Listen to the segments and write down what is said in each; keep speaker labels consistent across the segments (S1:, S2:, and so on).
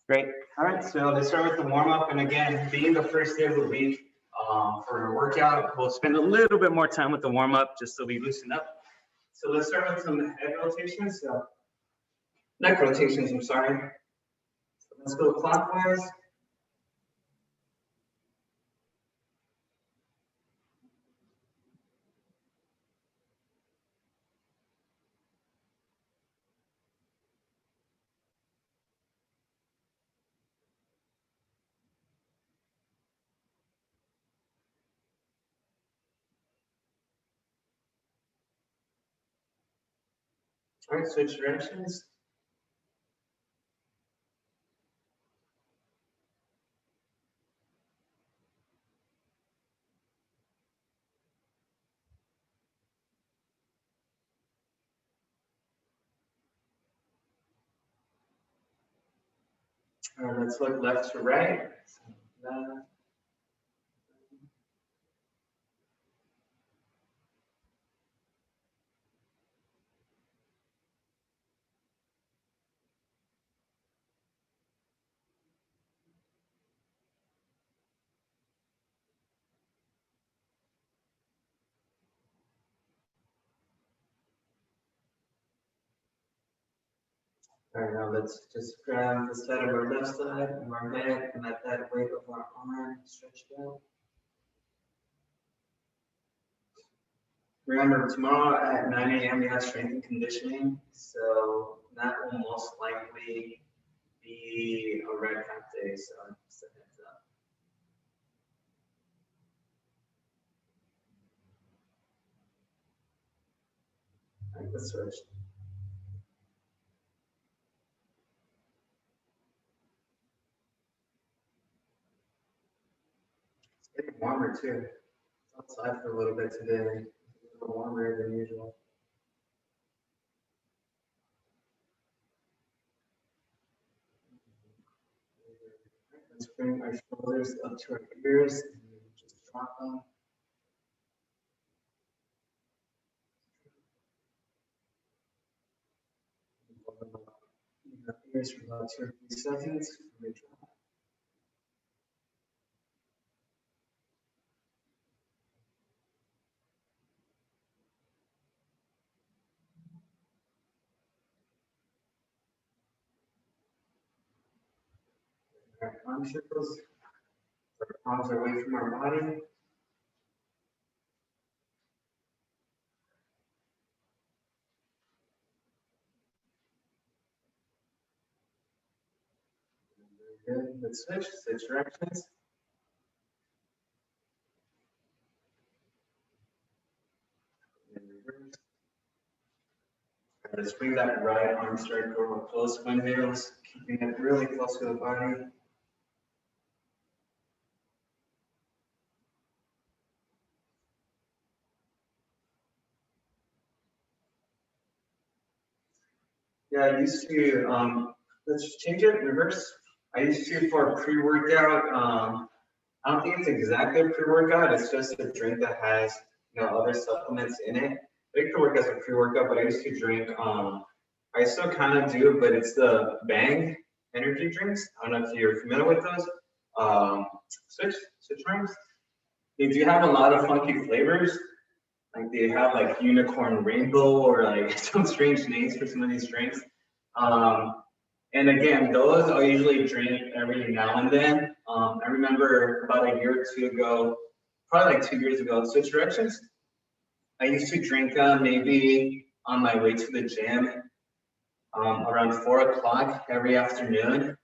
S1: Great. All right, so let's start with the warm-up. And again, being the first day of the week for our workout, we'll spend a little bit more time with the warm-up just so we loosen up. So let's start with some head rotations. So neck rotations, I'm sorry. So let's go clockwise. All right, switch directions. All right, let's look left to right. Left. All right, now let's just grab the side of our left side of our head and let that weight of our arm stretch out. Remember, tomorrow at 9 a.m. we have strength and conditioning, so that will most likely be a red hat day, so just a heads up. All right, let's switch. It's getting warmer too. It's outside for a little bit today. It's a little warmer than usual. Let's bring our shoulders up to our ears and just drop them. Ears for about 2 or 3 seconds. Our arm circles. Our palms are away from our body. Very good. Let's switch directions. And reverse. Let's bring that right arm straight over close windmills, keeping it really close to the body. Yeah, I used to, let's change it, reverse. I used to, for pre-workout, I don't think it's exactly a pre-workout, it's just a drink that has, other supplements in it. It could work as a pre-workout, but I used to drink, I still kind of do, but it's the Bang energy drinks. I don't know if you're familiar with those. Switch rooms. They do have a lot of funky flavors. Like they have like unicorn rainbow or like some strange names for some of these drinks. And again, those I usually drink every now and then. I remember about a year or two ago, probably like 2 years ago, switch directions. I used to drink maybe on my way to the gym around 4 o'clock every afternoon.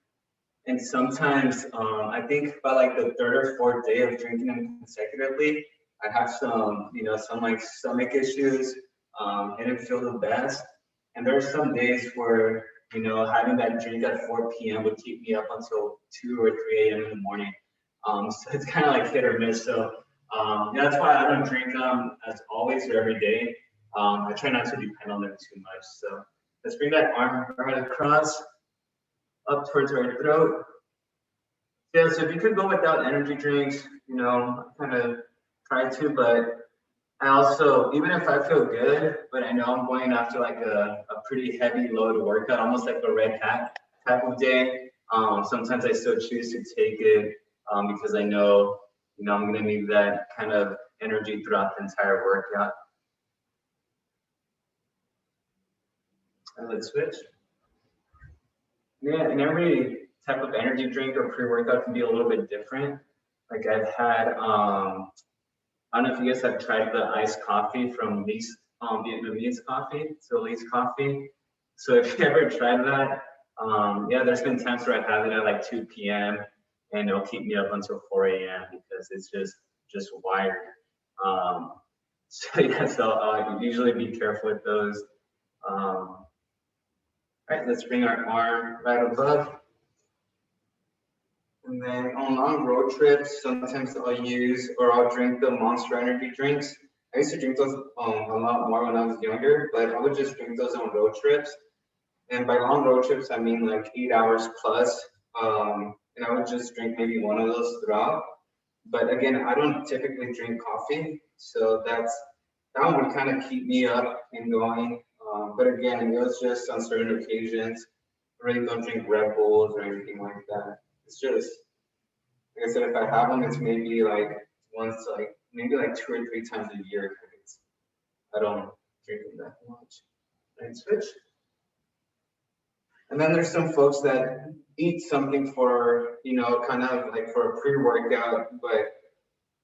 S1: And sometimes I think by like the 3rd or 4th day of drinking them consecutively, I have some, some like stomach issues. I didn't feel the best. And there are some days where, having that drink at 4 p.m. would keep me up until 2 or 3 a.m. in the morning. So it's kind of like hit or miss. So that's why I don't drink them as always or every day. I try not to depend on them too much. So let's bring that arm right across, up towards our throat. Yeah, so if you could go without energy drinks, kind of try to, but I also, even if I feel good, but I know I'm going after like a pretty heavy load workout, almost like a red hat type of day, Sometimes I still choose to take it because I know, I'm going to need that kind of energy throughout the entire workout. And let's switch. Yeah, and every type of energy drink or pre-workout can be a little bit different. Like I've had, I don't know if you guys have tried the iced coffee from Lee's Vietnamese coffee, so Lee's coffee. So if you ever tried that, yeah, there's been times where I have it at like 2 p.m. and it'll keep me up until 4 a.m. because it's just wired. So yeah, so usually be careful with those. All right, let's bring our arm right above. And then on long road trips, sometimes I'll drink the Monster Energy drinks. I used to drink those a lot more when I was younger, but I would just drink those on road trips. And by long road trips, I mean like 8 hours plus. And I would just drink maybe one of those throughout. But again, I don't typically drink coffee, so that one would kind of keep me up and going. But again, it was just on certain occasions. I really don't drink Red Bulls or anything like that. It's just, like I said, if I have them, it's maybe like once, like maybe like 2 or 3 times a year. I don't drink them that much. And switch. And then there's some folks that eat something for, kind of like for a pre-workout, but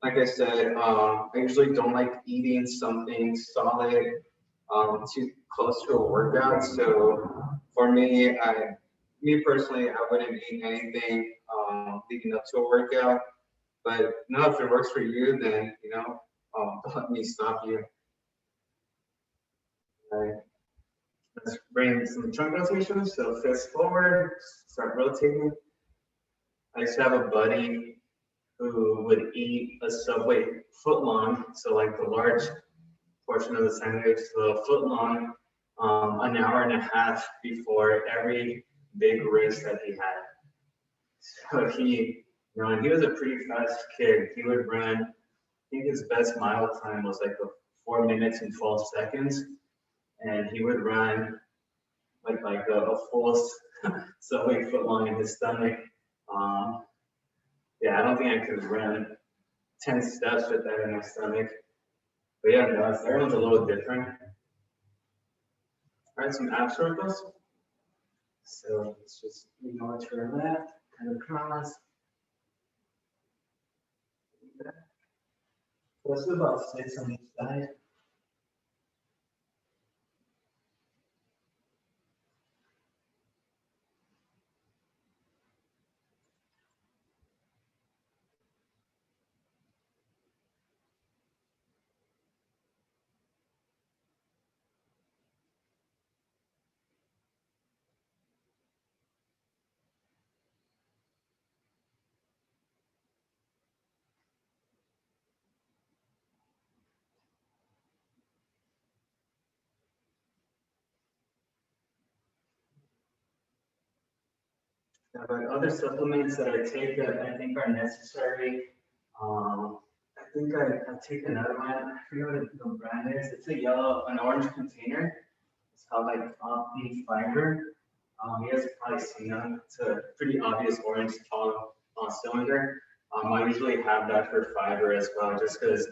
S1: like I said, I usually don't like eating something solid too close to a workout. So for me, personally, I wouldn't eat anything leading up to a workout. But no, if it works for you, then don't let me stop you. All right. Let's bring some trunk rotations. So fist forward, start rotating. I used to have a buddy who would eat a Subway footlong, so like the large portion of the sandwich, so a footlong, an hour and a half before every big race that he had. So and he was a pretty fast kid. He would run, I think his best mile time was like 4 minutes and 12 seconds. And he would run like a full Subway footlong in his stomach. Yeah, I don't think I could run 10 steps with that in my stomach. But yeah, no, everyone's a little different. All right, some ab circles. So let's just ignore to our left, and across. Let's do about 6 on each side. Now, but other supplements that I take that I think are necessary, I think I take another one. I forget what the brand is. It's an orange container. It's called like Opti Fiber. You guys have probably seen them. It's a pretty obvious orange tall cylinder. I usually have that for fiber as well, just because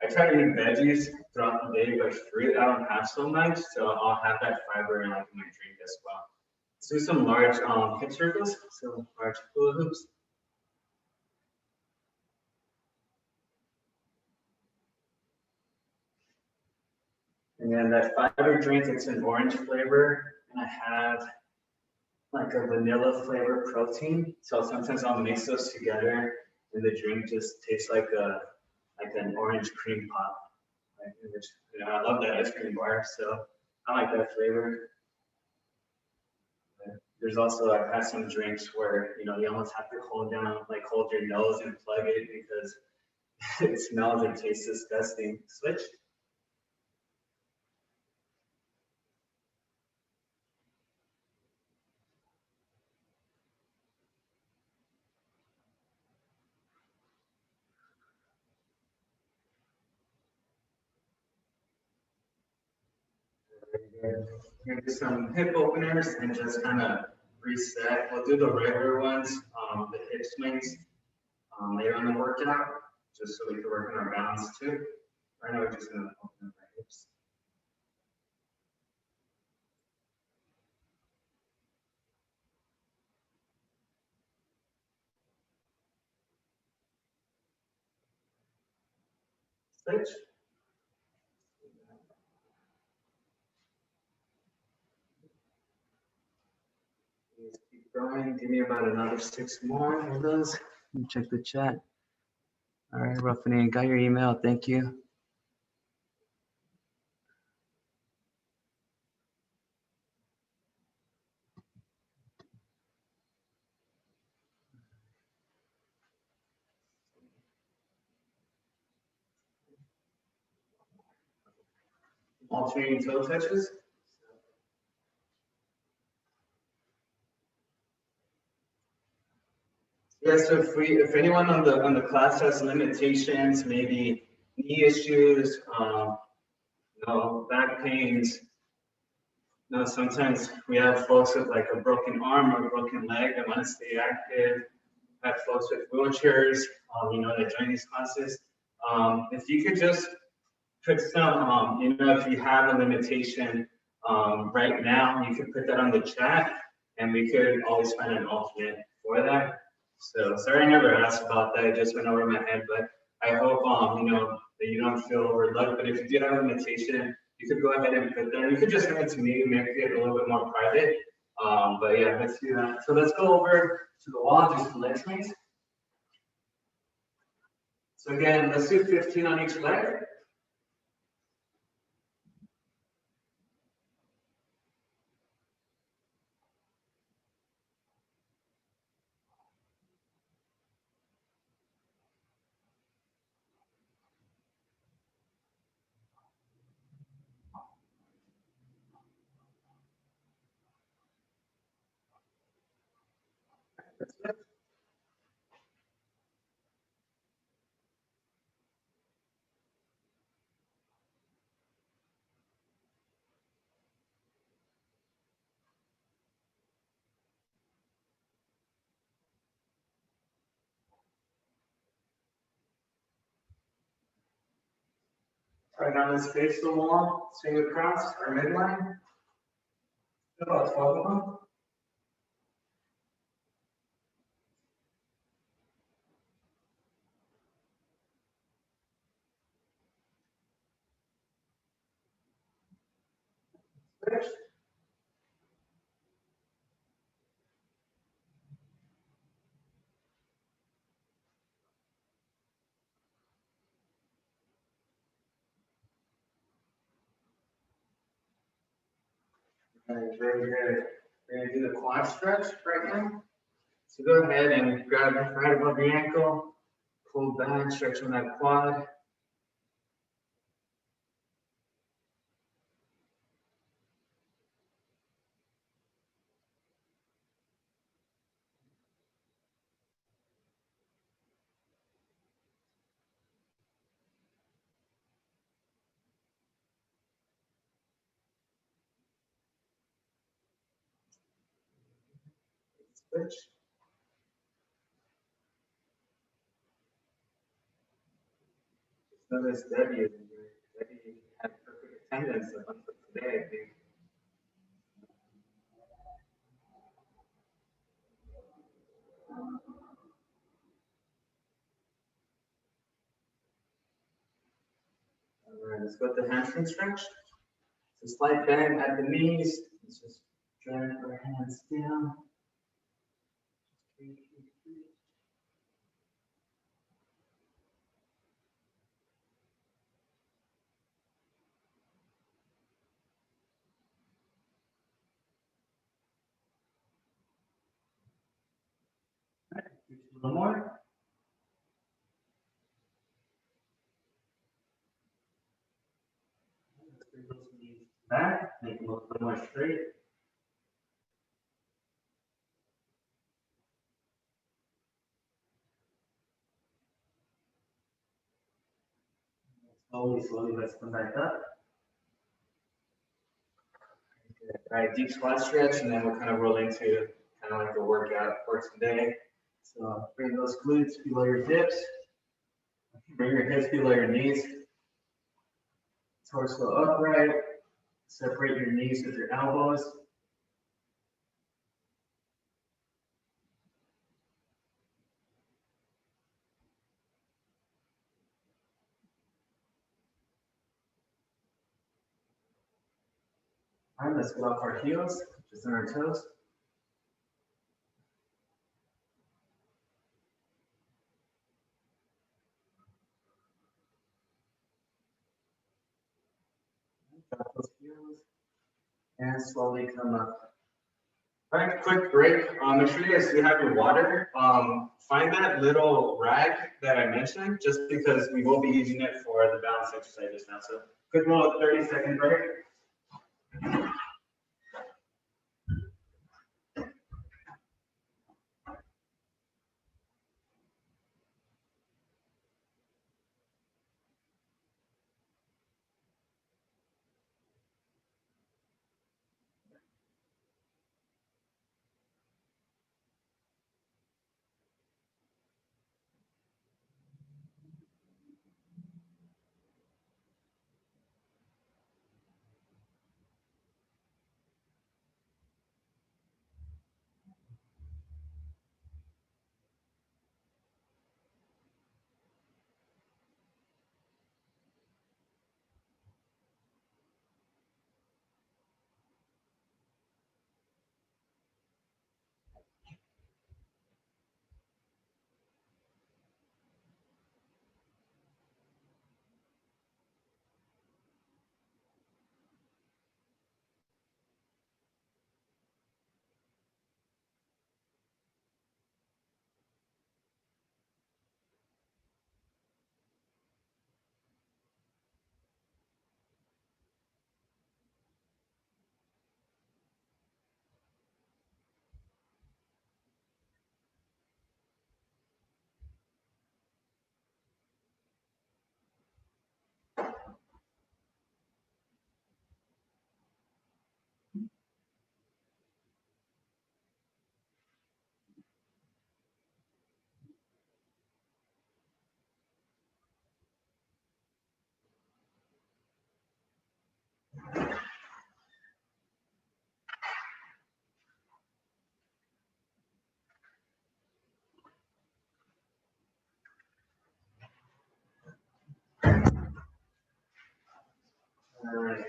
S1: I try to eat veggies throughout the day, but fruit I don't have so much, so I'll have that fiber in like my drink as well. Let's do some large hip circles, so large hula hoops. And then that fiber drink, it's an orange flavor, and I have like a vanilla flavor protein. So sometimes I'll mix those together, and the drink just tastes like an orange cream pop. Right? Which, I love that ice cream bar, so I like that flavor. There's also, I've had some drinks where you almost have to hold your nose and plug it because it smells and tastes disgusting. Switch. Maybe some hip openers and just kind of reset. We'll do the regular ones, the hip swings later on the workout, just so we can work on our balance too. Right now we're just gonna open up our hips. Switch. Just keep going. Give me about another 6 more of those. Let me check the chat. All right, Ruffini, got your email. Thank you. Alternating toe touches. Yeah, so if anyone on the class has limitations, maybe knee issues, back pains, sometimes we have folks with like a broken arm or a broken leg that want to stay active. Have folks with wheelchairs, that join these classes. If you could just put some, if you have a limitation right now, you could put that on the chat, and we could always find an alternate for that. So sorry I never asked about that, it just went over my head, but I hope that you don't feel overlooked. But if you did have a limitation, you could go ahead and put that. You could just send it to me, make it a little bit more private. But yeah, let's do that. So let's go over to the wall, just leg swings. So again, let's do 15 on each leg. Right now, let's face the wall, swing across our midline. About 12 of them. Switch. All right, very good. We're gonna do the quad stretch right now. So go ahead and grab right above the ankle, pull back, stretch on that quad. Switch. Notice Debbie is here. Debbie had perfect attendance up until today, I think. All right, let's go with the hamstring stretch. So slight bend at the knees. Let's just drag our hands down. A little more. Bring those knees back, make them a little more straight. Slowly, let's come back up. All right, deep squat stretch, and then we'll kind of roll into kind of like the workout for today. So bring those glutes below your hips. Bring your hips below your knees. Torso upright. Separate your knees with your elbows. All right, let's get off our heels, just on our toes. Drop those heels and slowly come up. All right, quick break. Make sure you guys do have your water. Find that little rag that I mentioned, just because we will be using it for the balance exercise just now. So quick little 30-second break. All right.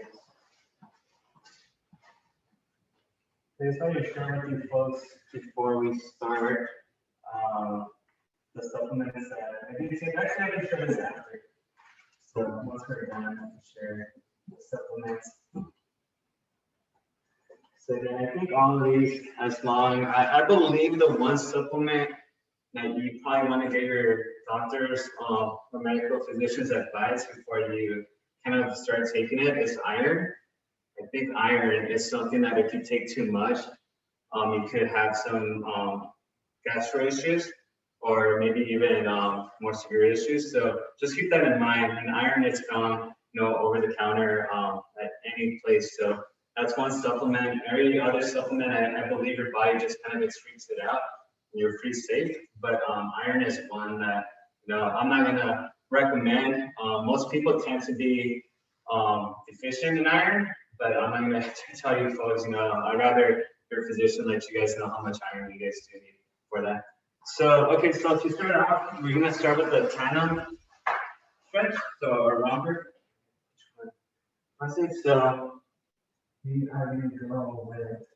S1: I just want to share with you folks before we start the supplements that I did say. Actually, I can share this after. So once we're done, I can share the supplements. So again, I think all of these, as long, I believe the one supplement that you probably want to get your doctor's or medical physician's advice before you kind of start taking it is iron. I think iron is something that if you take too much, you could have some gastro issues or maybe even more severe issues. So just keep that in mind. And iron is found, over the counter at any place. So that's one supplement. Every other supplement, I believe your body just kind of excretes it out. And you're pretty safe. But iron is one that I'm not gonna recommend. Most people tend to be deficient in iron, but I'm not gonna tell you folks. I'd rather your physician let you guys know how much iron you guys do need for that. So, okay, so to start off, we're gonna start with the tandem stretch, so a romper. I think so. We are gonna go with.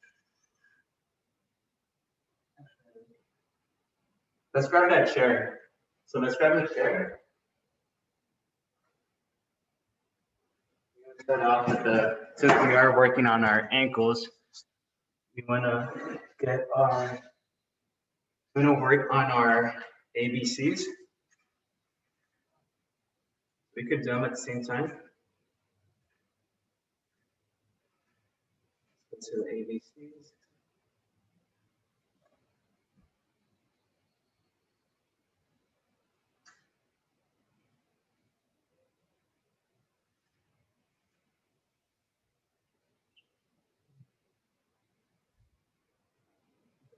S1: Let's grab that chair. So let's grab the chair. Start off with since we are working on our ankles, we wanna work on our ABCs. We could do them at the same time. Let's do the ABCs.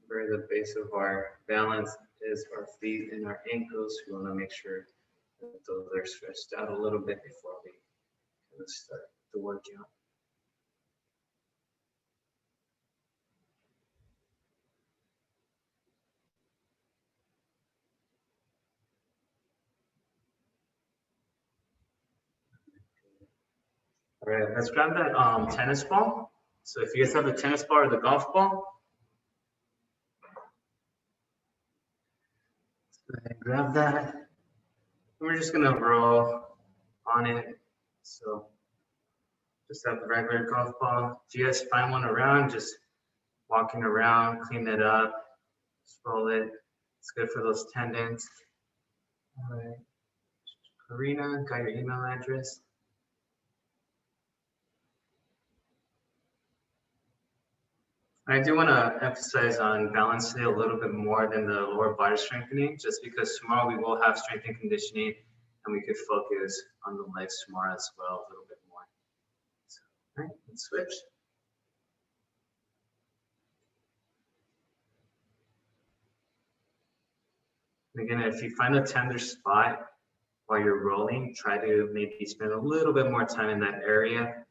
S1: Where the base of our balance is our feet and our ankles. We want to make sure that those are stretched out a little bit before we kind of start the workout. All right, let's grab that tennis ball. So if you guys have the tennis ball or the golf ball, go ahead and grab that. And we're just gonna roll on it. So just have the regular golf ball. If you guys find one around, just walking around, clean it up, just roll it. It's good for those tendons. All right, Karina, got your email address. I do want to emphasize on balance today a little bit more than the lower body strengthening, just because tomorrow we will have strength and conditioning, and we could focus on the legs tomorrow as well a little bit more. So, all right, let's switch. And again, if you find a tender spot while you're rolling, try to maybe spend a little bit more time in that area.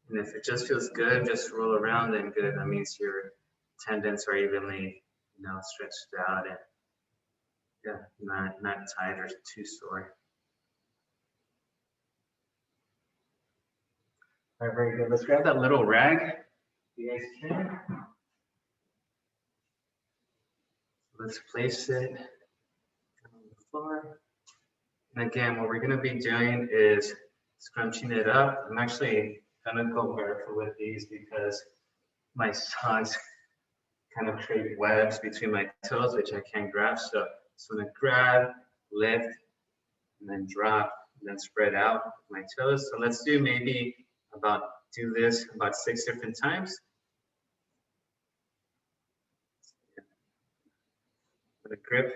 S1: And if it just feels good, just roll around, then good. That means your tendons are evenly, stretched out and not tight or too sore. All right, very good. Let's grab that little rag. You guys can. Let's place it on the floor. And again, what we're going to be doing is scrunching it up. I'm actually going to go barefoot with these because my socks kind of create webs between my toes, which I can't grab. So I'm going to grab, lift, and then drop, and then spread out my toes. So let's do do this about 6 different times. I'm going to grip,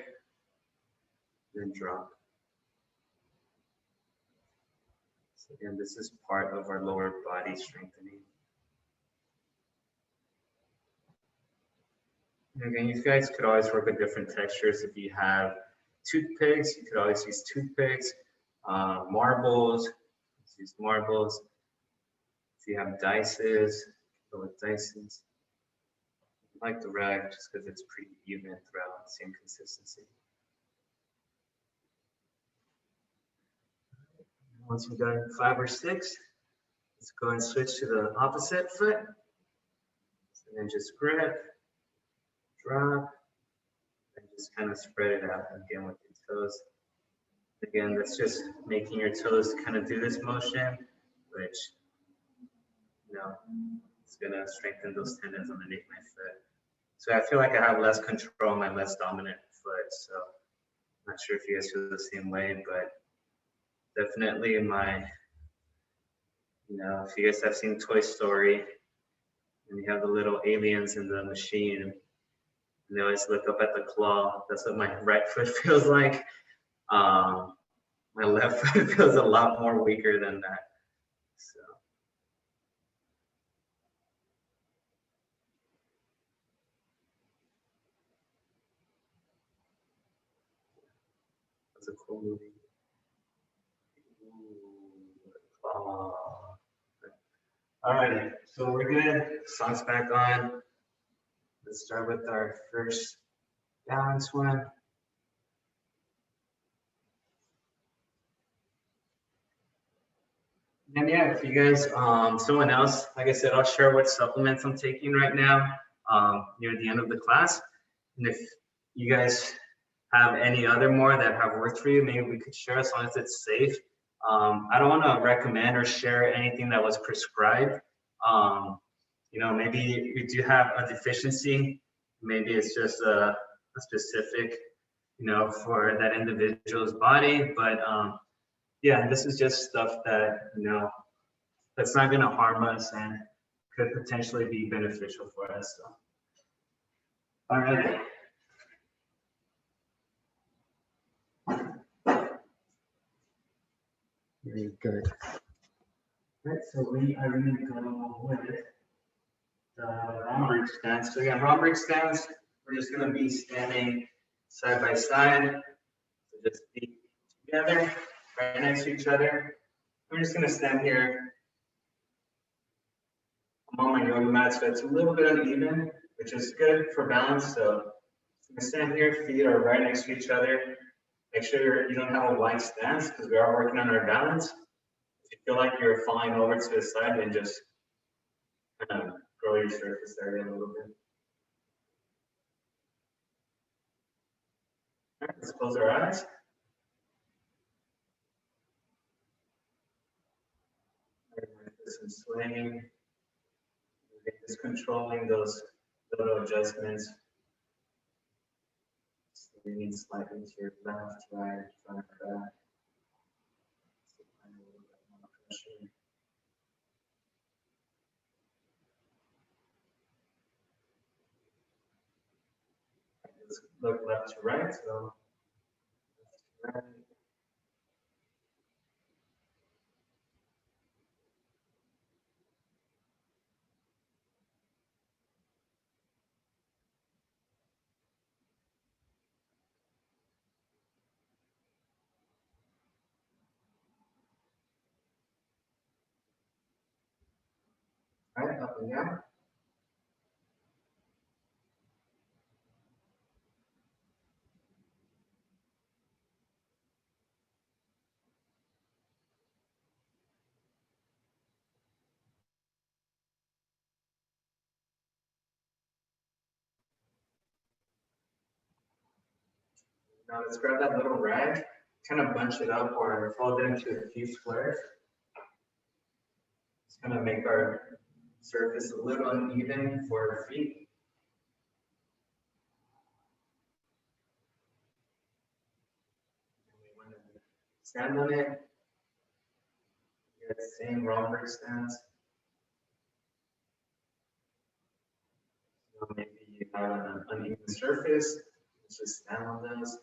S1: and then drop. So again, this is part of our lower body strengthening. And again, you guys could always work with different textures. If you have toothpicks, you could always use toothpicks. Marbles, let's use marbles. If you have dices, go with dices. I like the rag just because it's pretty even throughout, same consistency. Once we've done 5 or 6, let's go and switch to the opposite foot. And then just grip, drop, and just kind of spread it out again with your toes. Again, that's just making your toes kind of do this motion, which, it's gonna strengthen those tendons underneath my foot. So I feel like I have less control on my less dominant foot. So I'm not sure if you guys feel the same way, but definitely if you guys have seen Toy Story and you have the little aliens in the machine and they always look up at the claw, that's what my right foot feels like. My left foot feels a lot more weaker than that. So. That's a cool movie. All right, so we're good. Socks back on. Let's start with our first balance one. And yeah, if you guys, someone else, like I said, I'll share what supplements I'm taking right now near the end of the class. And if you guys have any other more that have worked for you, maybe we could share as long as it's safe. I don't want to recommend or share anything that was prescribed. Maybe we do have a deficiency. Maybe it's just a specific, for that individual's body. But yeah, this is just stuff that, that's not going to harm us and could potentially be beneficial for us. So. All right. Very good. All right, so we are going to go with the Romberg stance. So again, Romberg stance, we're just going to be standing side by side. So just be together, right next to each other. I'm just going to stand here. I'm on my yoga mat, so it's a little bit uneven, which is good for balance. So I'm going to stand here, feet are right next to each other. Make sure you don't have a wide stance because we are working on our balance. If you feel like you're falling over to the side, then just kind of grow your surface area a little bit. All right, let's close our eyes. Some swaying, just controlling those little adjustments. Leaning slightly to your left, right, front, back. Applying a little bit more pressure. Just look left to right, so left to right. Right, up and down. Now let's grab that little rag, kind of bunch it up or fold it into a few squares. It's going to make our surface a little uneven for our feet. And we want to stand on it. Get the same Romberg stance. So maybe you have an uneven surface. Let's just stand on those.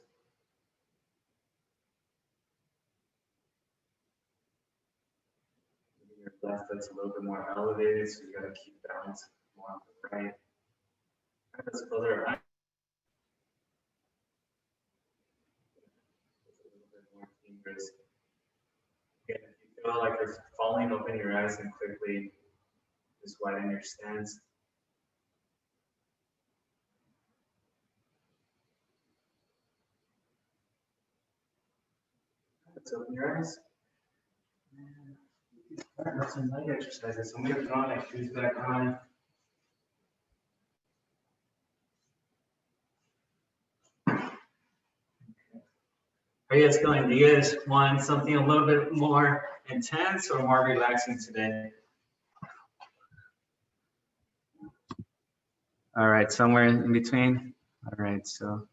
S1: Maybe your left foot's a little bit more elevated, so you got to keep balance more on the right. Let's close our eyes. A little bit more fingers. Again, if you feel like you're falling, open your eyes and quickly just widen your stance. Let's open your eyes. That's some leg exercises. I'm going to throw my shoes back on. How are you guys feeling? Do you guys want something a little bit more intense or more relaxing today? All right, somewhere in between. All right, so,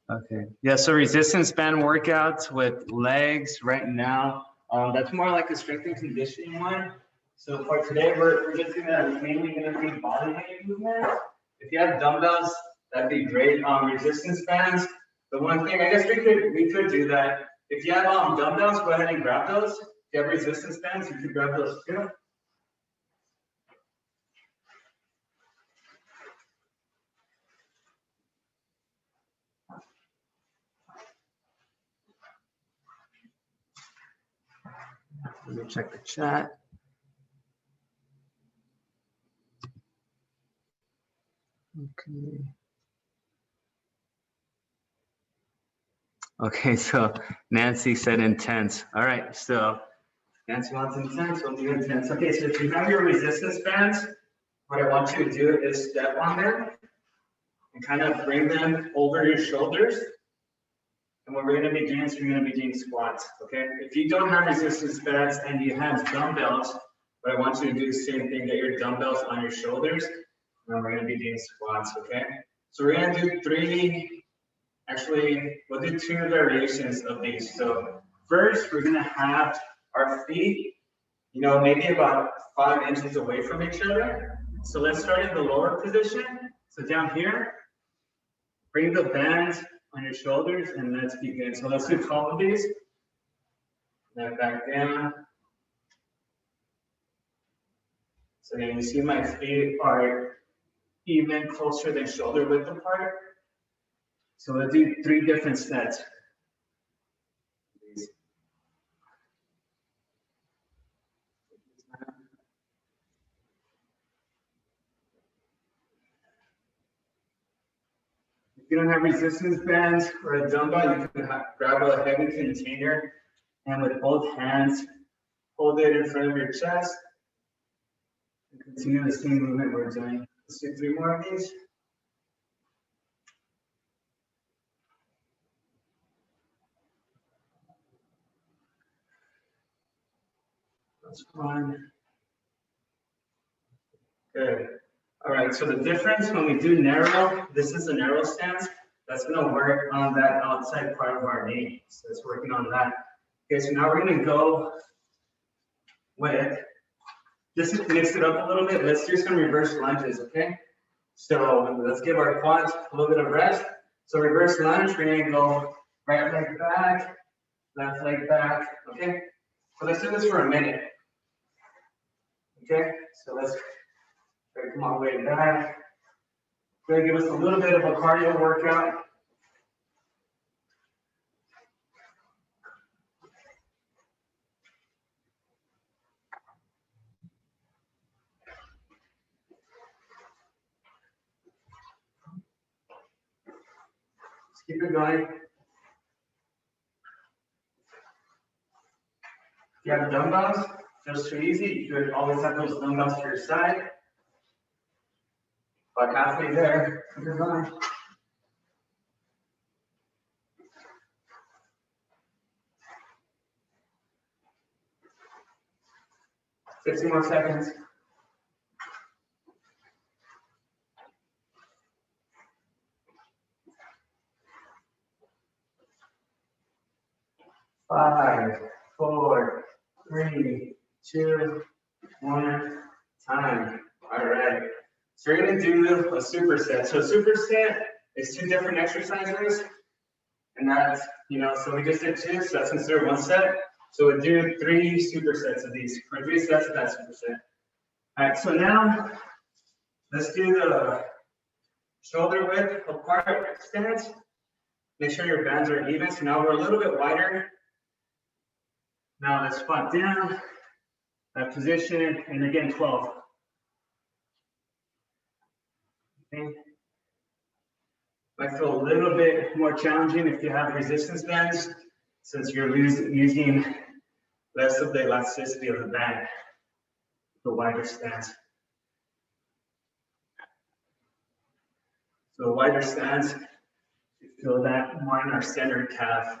S1: okay. Yeah, so resistance band workouts with legs right now. That's more like a strength and conditioning one. So for today, we're just mainly gonna do body weight movement. If you have dumbbells, that'd be great. Resistance bands. The one thing, I guess we could do that. If you have dumbbells, go ahead and grab those. If you have resistance bands, you could grab those too. Let me check the chat. Okay. Okay, so Nancy said intense. All right, so Nancy wants intense, we'll do intense. Okay, so if you have your resistance bands, what I want you to do is step on them and kind of bring them over your shoulders. And what we're going to be doing is we're going to be doing squats, okay? If you don't have resistance bands and you have dumbbells, what I want you to do is the same thing, get your dumbbells on your shoulders, and then we're going to be doing squats, okay? So we're going to do we'll do two variations of these. So first, we're going to have our feet, maybe about 5 inches away from each other. So let's start in the lower position. So down here, bring the bands on your shoulders and let's begin. So let's do a couple of these. Then back down. So then you see my feet are even closer than shoulder width apart. So we'll do 3 different sets. If you don't have resistance bands or a dumbbell, you can grab a heavy container and with both hands, hold it in front of your chest and continue the same movement we're doing. Let's do 3 more of these. That's fine. Good. All right, so the difference when we do narrow, this is a narrow stance. That's gonna work on that outside part of our knee. So it's working on that. Okay, so now we're gonna go with, just to mix it up a little bit, let's do some reverse lunges, okay? So let's give our quads a little bit of rest. So reverse lunge, we're gonna go right leg back, left leg back, okay? So let's do this for a minute. Okay, so let's come all the way back. Gonna give us a little bit of a cardio workout. Let's keep it going. If you have dumbbells, just too easy. You could always have those dumbbells to your side. About halfway there, keep it going. 60 more seconds. Five, 4, 3, 2, 1, time. All right. So we're going to do a superset. So superset is 2 different exercises. And that's, so we just did 2, so that's considered 1 set. So we'll do 3 supersets of these, or 3 sets of that superset. All right, so now let's do the shoulder width apart stance. Make sure your bands are even. So now we're a little bit wider. Now let's squat down, that position, and again 12. Okay. Might feel a little bit more challenging if you have resistance bands, since you're using less of the elasticity of the band, the wider stance. So wider stance, you feel that more in our center calf.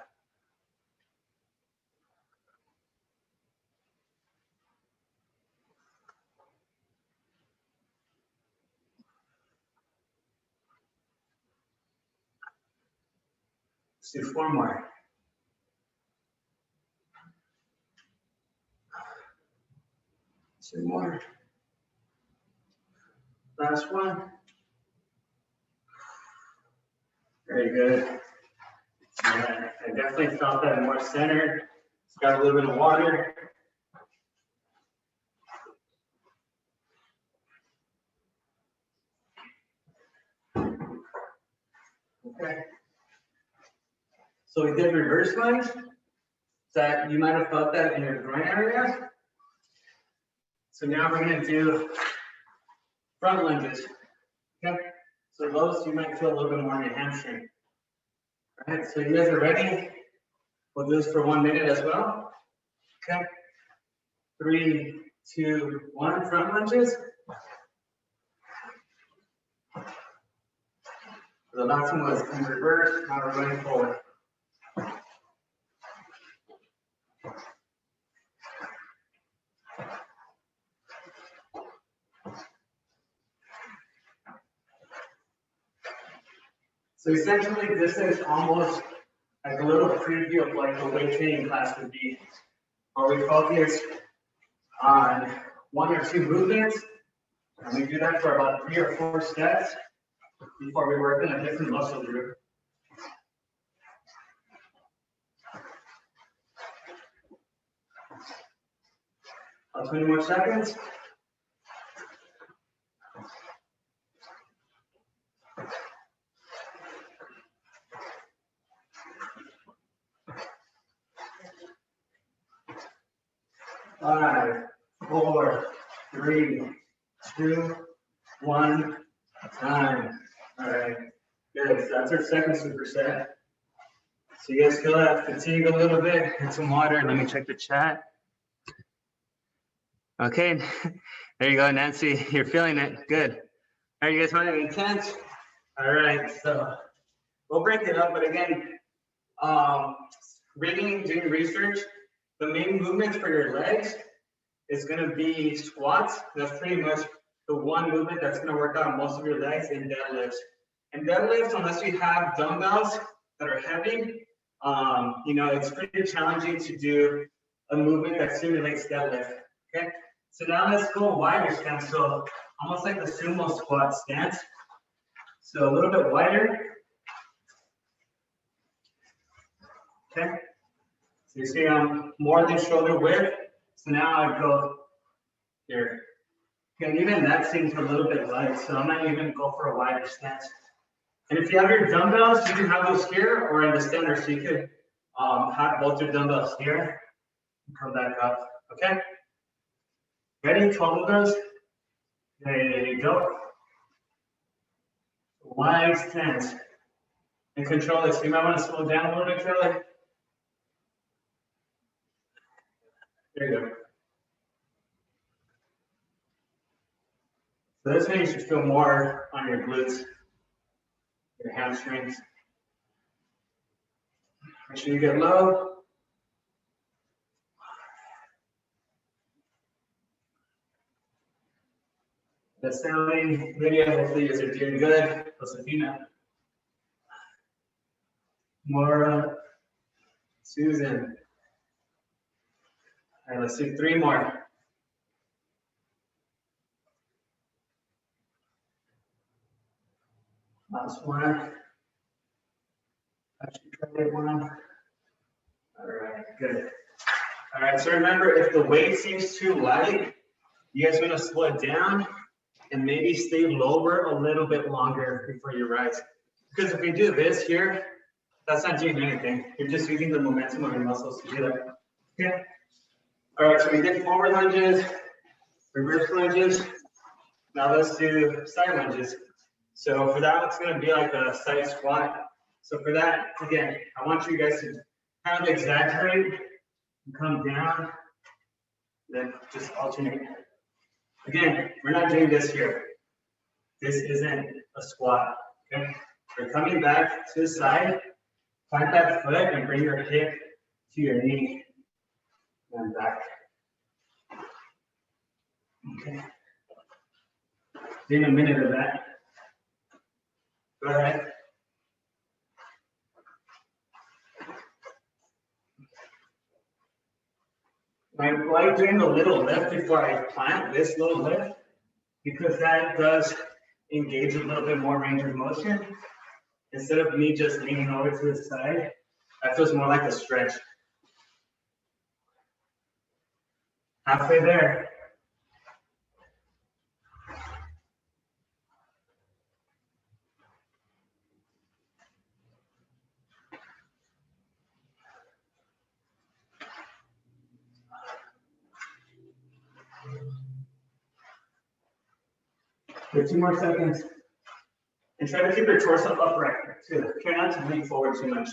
S1: Let's do 4 more. Two more. Last one. Very good. Yeah, I definitely felt that more centered. It's got a little bit of water. Okay. So we did reverse lunge. That you might have felt that in your groin area. So now we're going to do front lunges. Okay. So those you might feel a little bit more in your hamstring. All right. So you guys are ready? We'll do this for 1 minute as well. Okay. 3, 2, 1. Front lunges. The last one was in reverse. Now we're going forward. So essentially, this is almost like a little preview of like the weight training class would be, where we focus on 1 or 2 movements, and we do that for about 3 or 4 sets before we work in a different muscle group. About 20 more seconds. 5, 4, 3, 2, 1, time. All right, good. So that's our second superset. So you guys feel that fatigue a little bit? Get some water. Let me check the chat. Okay, there you go, Nancy. You're feeling it. Good. All right, you guys want it intense? All right, so we'll break it up, but again, doing research, the main movements for your legs is going to be squats. That's pretty much the one movement that's going to work out most of your legs, in deadlifts. And deadlifts, unless you have dumbbells that are heavy, you know, it's pretty challenging to do a movement that simulates deadlift. Okay, so now let's go wider stance. So almost like the sumo squat stance. So a little bit wider. Okay, so you see I'm more than shoulder width. So now I go here. Okay, even that seems a little bit light, so I might even go for a wider stance. And if you have your dumbbells, you can have those here or in the center. So you could have both your dumbbells here and come back up. Okay? Ready? 12 of those. There you go. Wide stance. And control it. So you might want to slow down a little bit, Charlie. There you go. So this one you should feel more on your glutes, your hamstrings. Make sure you get low. The Sally, Lydia, hopefully you guys are doing good. Josefina. Maura, Susan. All right, let's do 3 more. Last one. Actually, try one. All right, good. All right, so remember, if the weight seems too light, you guys want to slow it down and maybe stay lower a little bit longer before you rise. Because if you do this here, that's not doing anything. You're just using the momentum of your muscles to do that. Okay. All right, so we did forward lunges, reverse lunges. Now let's do side lunges. So for that, it's going to be like a side squat. So for that, again, I want you guys to kind of exaggerate and come down, then just alternate. Again, we're not doing this here. This isn't a squat. Okay, we're coming back to the side, plant that foot, and bring your hip to your knee and back. Okay. Doing a minute of that. Go ahead. I like doing a little lift before I plant this little lift because that does engage a little bit more range of motion. Instead of me just leaning over to the side, that feels more like a stretch. Halfway there. For 2 more seconds. And try to keep your torso upright too. Try not to lean forward too much.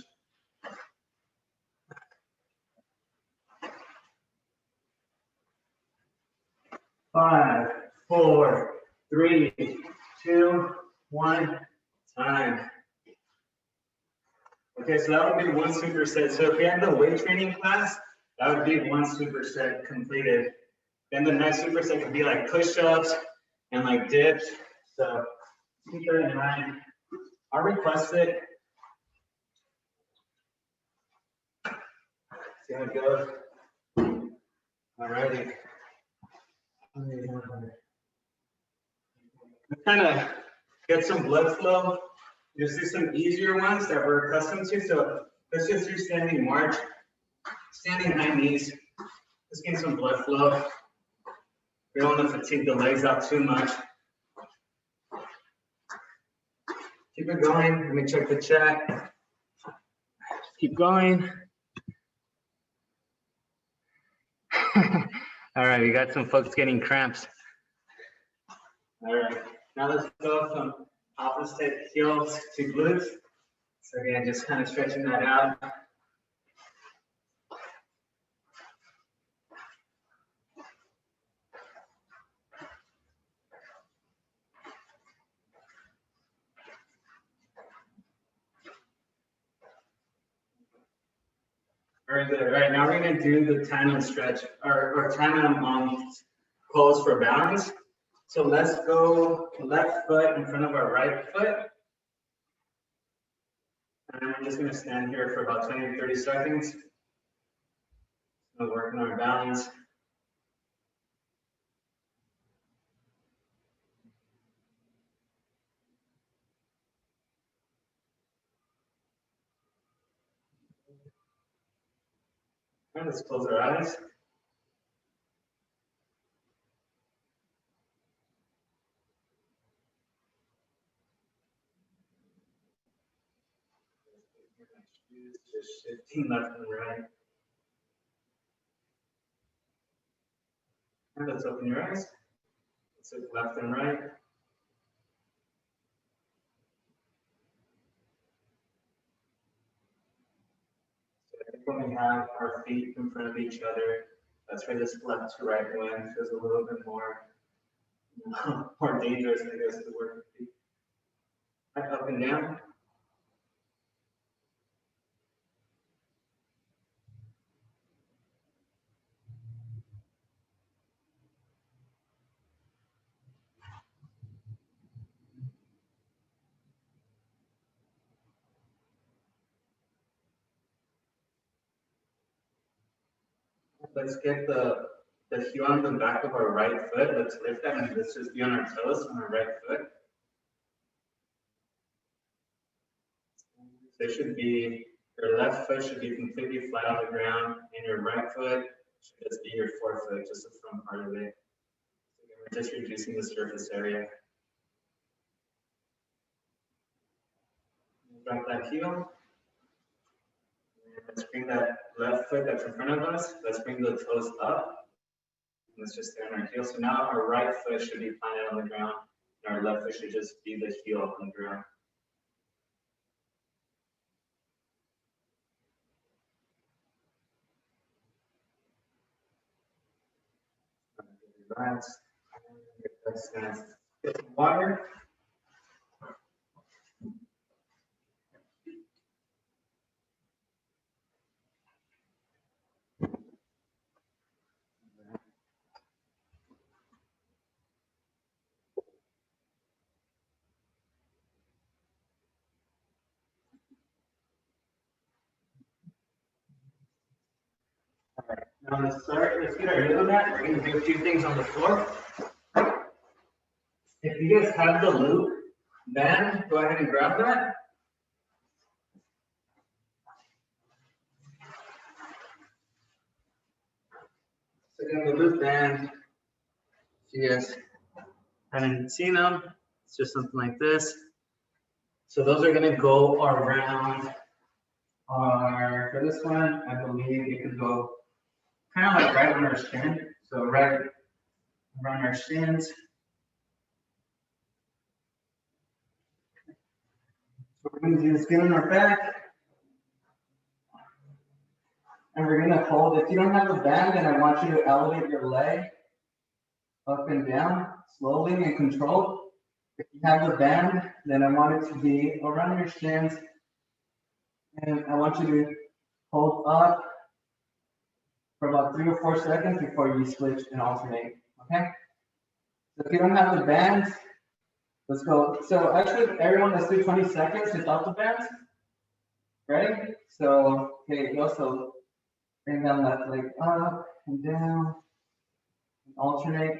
S1: Five, 4, 3, 2, 1, time. Okay, so that would be 1 superset. So if you had the weight training class, that would be 1 superset completed. Then the next superset could be like push-ups and like dips. So keep that in mind. I'll request it. See how it goes. Alrighty. Kind of get some blood flow. You'll see some easier ones that we're accustomed to. So let's just do standing march, standing high knees. Just get some blood flow. We don't want to fatigue the legs out too much. Keep it going. Let me check the chat. Keep going. All right, we got some folks getting cramps. All right, now let's go from opposite heels to glutes. So again, just kind of stretching that out. Very good. All right, now we're going to do the tandem stretch or tandem pose for balance. So let's go left foot in front of our right foot. And I'm just going to stand here for about 20 to 30 seconds. We're working on our balance. And let's close our eyes. Just shifting left and right. And let's open your eyes. Let's look left and right. So I think when we have our feet in front of each other, that's where this left to right one feels a little bit more dangerous, I guess, to work with feet. Back up and down. Let's get the heel on the back of our right foot. Let's lift that and let's just be on our toes on our right foot. So it should be, your left foot should be completely flat on the ground, and your right foot should just be your forefoot, just the front part of it. So we're just reducing the surface area. Drop that heel. Let's bring that left foot that's in front of us. Let's bring the toes up. Let's just stay on our heel. So now our right foot should be planted on the ground, and our left foot should just be the heel on the ground. Relax. Get some water. All right, now let's get our rhythm back. We're going to do a few things on the floor. If you guys have the loop band, go ahead and grab that. So again, the loop band, if you guys haven't seen them, it's just something like this. So those are going to go around for this one, I believe it could go kind of like right on our shin. So right around our shins. So we're going to do is get on our back. And we're going to hold. If you don't have the band, then I want you to elevate your leg up and down, slowly and controlled. If you have the band, then I want it to be around your shins. And I want you to hold up for about 3 or 4 seconds before you switch and alternate, okay? So if you don't have the bands, let's go. So actually, everyone, let's do 20 seconds without the bands. Ready? So, okay, you also bring down that leg up and down, and alternate.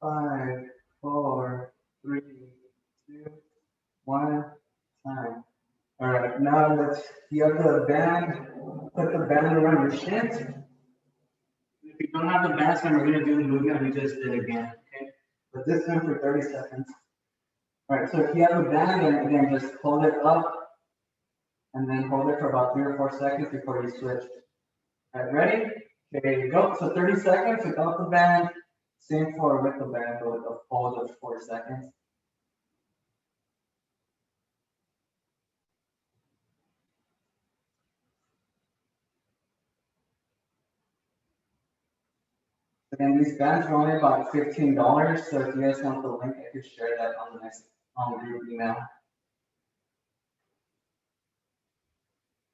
S1: Five, four, three, two, one, time. All right, now let's, you have the band, put the band around your shins.
S2: have the bands, then we're gonna do the movement we just did again, okay? But this time for 30 seconds. All right, so if you have a band, then again, just hold it up and then hold it for about 3 or 4 seconds before you switch. All right, ready? Okay, go. So 30 seconds without the band. Same for with the band, but with a hold of 4 seconds. Again, these bands are only about $15. So if you guys want the link, I could share that on the next group email.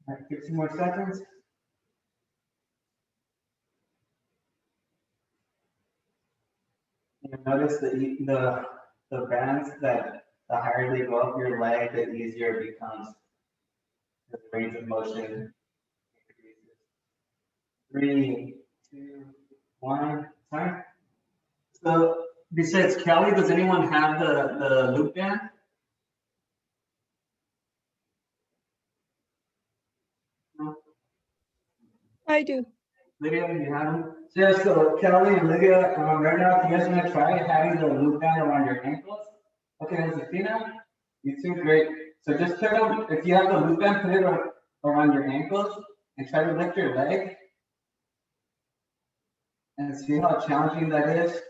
S2: All right, 15 more seconds. You notice the bands that the higher they go up your leg, the easier it becomes. The range of motion increases. 3, 2, 1, time. So besides Kelly, does anyone have the loop band? No?
S3: I do.
S2: Lydia, you have them? So, yeah, so Kelly and Lydia, right now, if you guys want to try having the loop band around your ankles. Okay, Josefina, you two, great. So just put them, if you have the loop band, put it around your ankles and try to lift your leg. And see how challenging that is.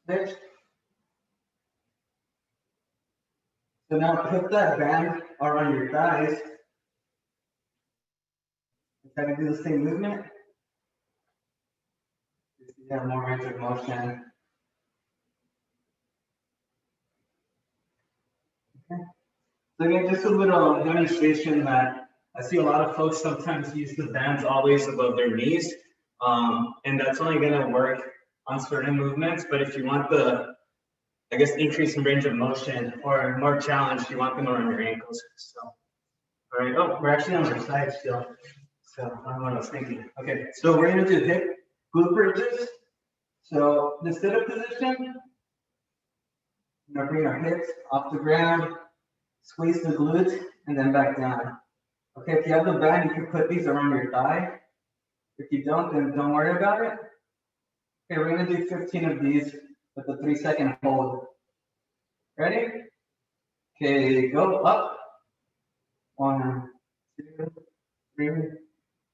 S2: Switch. So now put that band around your thighs. Try to do the same movement. You have more range of motion. Okay. So again, just a little demonstration that I see a lot of folks sometimes use the bands always above their knees. And that's only going to work on certain movements. But if you want the, I guess, increase in range of motion or more challenge, you want them around your ankles. So, all right. Oh, we're actually on our side still. So I don't know what I was thinking. Okay, so we're going to do hip glute bridges. So the sit-up position, we're going to bring our hips off the ground, squeeze the glutes, and then back down. Okay, if you have the band, you can put these around your thigh. If you don't, then don't worry about it. Okay, we're going to do 15 of these with a 3-second hold. Ready? Okay, go up. 1, 2, 3,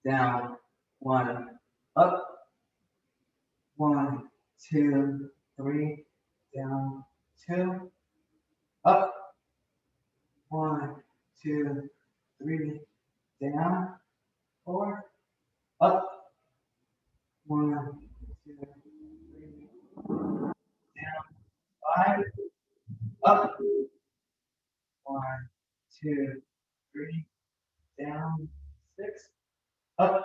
S2: down. 1, up. 1, 2, 3, down. 2, up. 1, 2, 3, down. 4, up. 1, 2, 3, down. 5, up. 1, 2, 3, down. 6, up.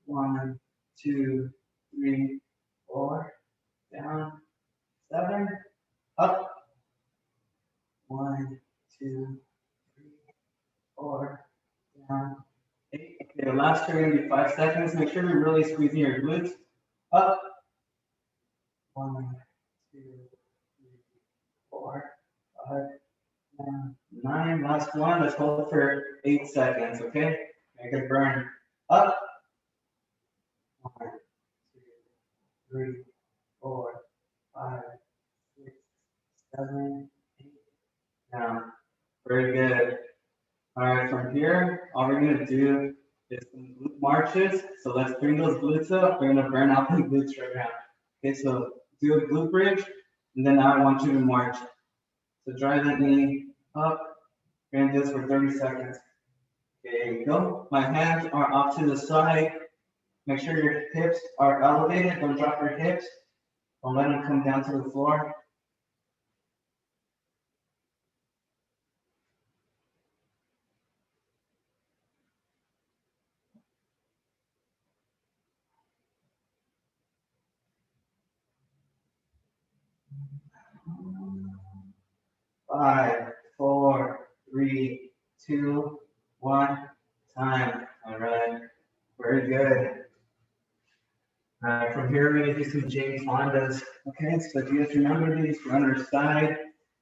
S2: 1, 2, 3, 4, down. 7, up. 1, 2, 3, 4, down. 8. Okay, the last two are going to be 5 seconds. Make sure you're really squeezing your glutes. Up. 1, 2, 3, 4, 5, 9. Last one. Let's hold for 8 seconds. Okay. Make it burn. Up. 1, 2, 3, 4, 5, 6, 7, 8. Down. Very good. All right, from here, all we're going to do is some glute marches. So let's bring those glutes up. We're going to burn out the glutes right now. Okay, so do a glute bridge, and then now I want you to march. So drive that knee up. We're going to do this for 30 seconds. Okay, go. My hands are off to the side. Make sure your hips are elevated. Don't drop your hips. Don't let them come down to the floor. Five, 4, 3, 2, 1. Time. All right. Very good. All right. From here, we're going to do some James Fondas. Okay. So if you guys remember these, we're on our side.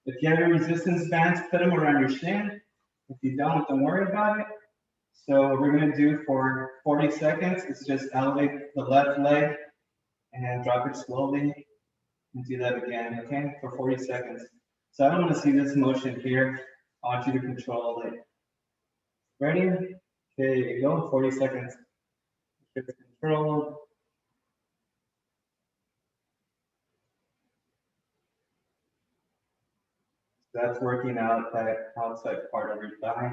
S2: If you have your resistance bands, put them around your shin. If you don't worry about it. So what we're gonna do for 40 seconds is just elevate the left leg and drop it slowly and do that again, okay, for 40 seconds. So I don't want to see this motion here. I want you to control it. Ready? Okay, go, 40 seconds. It's controlled. That's working out that outside part of your thigh.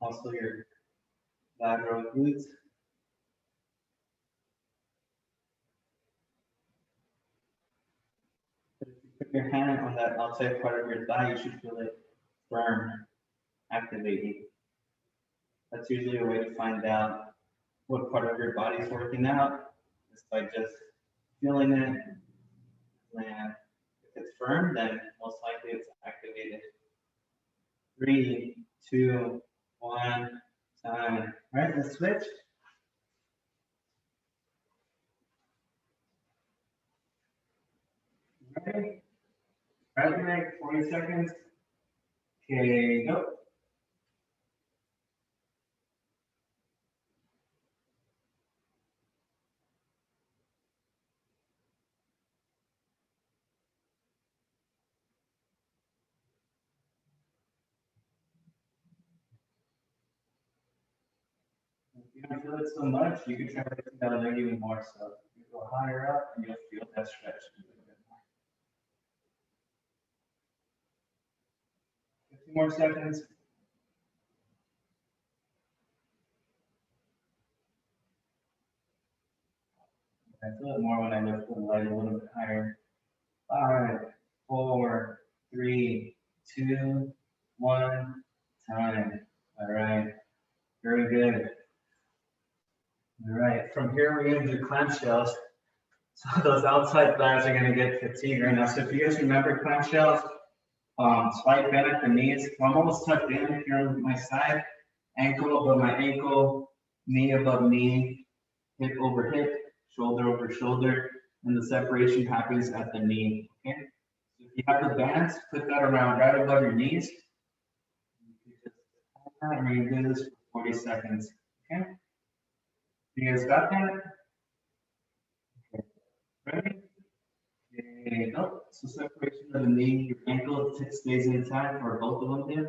S2: Also your lateral glutes. If you put your hand on that outside part of your thigh, you should feel it firm, activating. That's usually a way to find out what part of your body is working out. It's by just feeling it. And if it's firm, then most likely it's activated. 3, 2, 1, time. All right, let's switch. Ready? Right leg, 40 seconds. Okay, go. If you don't feel it so much, you can try to lifting that leg even more. So you go higher up and you'll feel that stretch a little bit more. 50 more seconds. I feel it more when I lift the leg a little bit higher. 5, 4, 3, 2, 1, time. All right, very good. All right, from here we're going to do clamshells. So those outside thighs are going to get fatigued right now. So if you guys remember clamshells, slight bend at the knees. I'm almost tucked in here on my side, ankle above my ankle, knee above knee, hip over hip, shoulder over shoulder, and the separation happens at the knee. Okay. So if you have the bands, put that around right above your knees. And we're going to do this for 40 seconds. Okay. You guys got that? Okay. Ready? There you go. So separation of the knee, your ankle stays intact, or both of them do.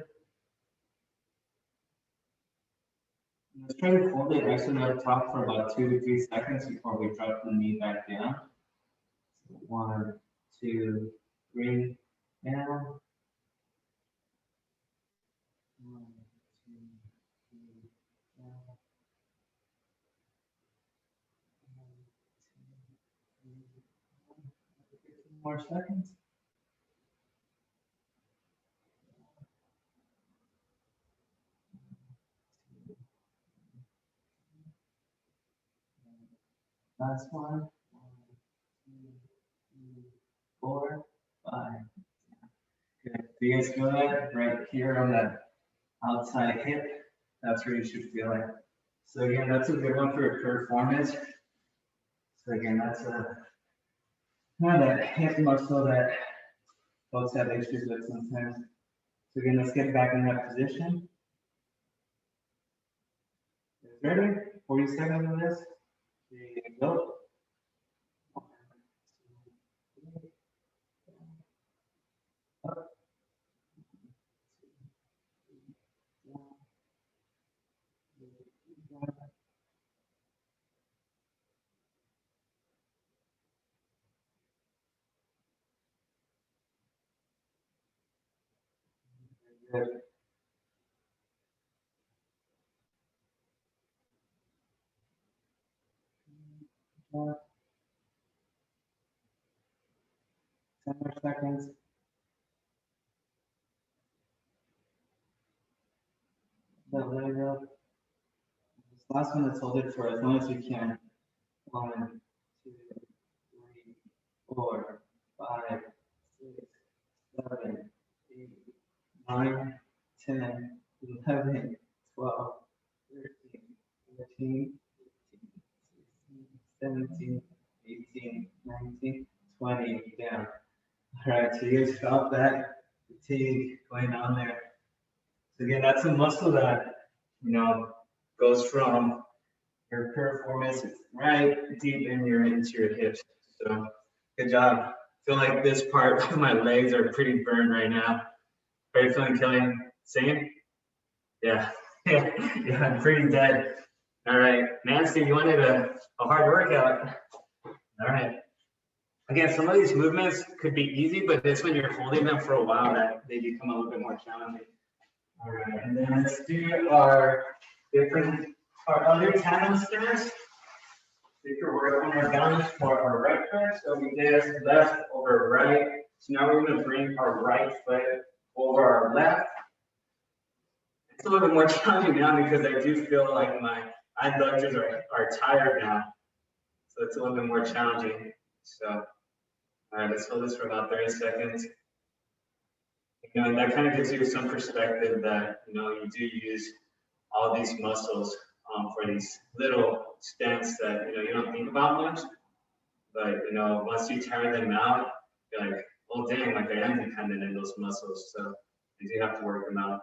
S2: Let's try to hold it actually up top for about 2 to 3 seconds before we drop the knee back down. So 1, 2, 3, down. 1, 2, 3, down. 15 more seconds. Last one. 1, 2, 3, 4, 5. Good. Do you guys feel that right here on that outside hip? That's where you should feel it. So again, that's a good one for performance. So again, that's a kind of that hip muscle that folks have issues with sometimes. So again, let's get back in that position. Ready? 40 seconds of this. There you go. 1, 2, 3. Up. 1, 2, 3. Good. More. 10 more seconds. That leg up. This last one, let's hold it for as long as you can. 1, 2, 3, 4, 5, 6, 7, 8, 9, 10, 11, 12, 13, 14, 15, 16, 17, 18, 19, 20, down. All right, so you guys felt that fatigue going on there. So again, that's a muscle that goes from your piriformis right deep into your hips. So good job. I feel like this part of my legs are pretty burned right now. Are you feeling killing? Same? Yeah. Yeah, I'm pretty dead. All right, Nancy, you wanted a hard workout. All right. Again, some of these movements could be easy, but it's when you're holding them for a while that they become a little bit more challenging. All right, and then let's do our other tandem stance. We could work on our balance for our right foot. So we did left over right. So now we're going to bring our right foot over our left. It's a little bit more challenging now because I do feel like my adductors are tired now. So it's a little bit more challenging. So, all right, let's hold this for about 30 seconds. And that kind of gives you some perspective that, you do use all these muscles for these little stents that, you don't think about much. But, once you tire them out, you're like, oh, dang, like I am dependent in those muscles. So you do have to work them out.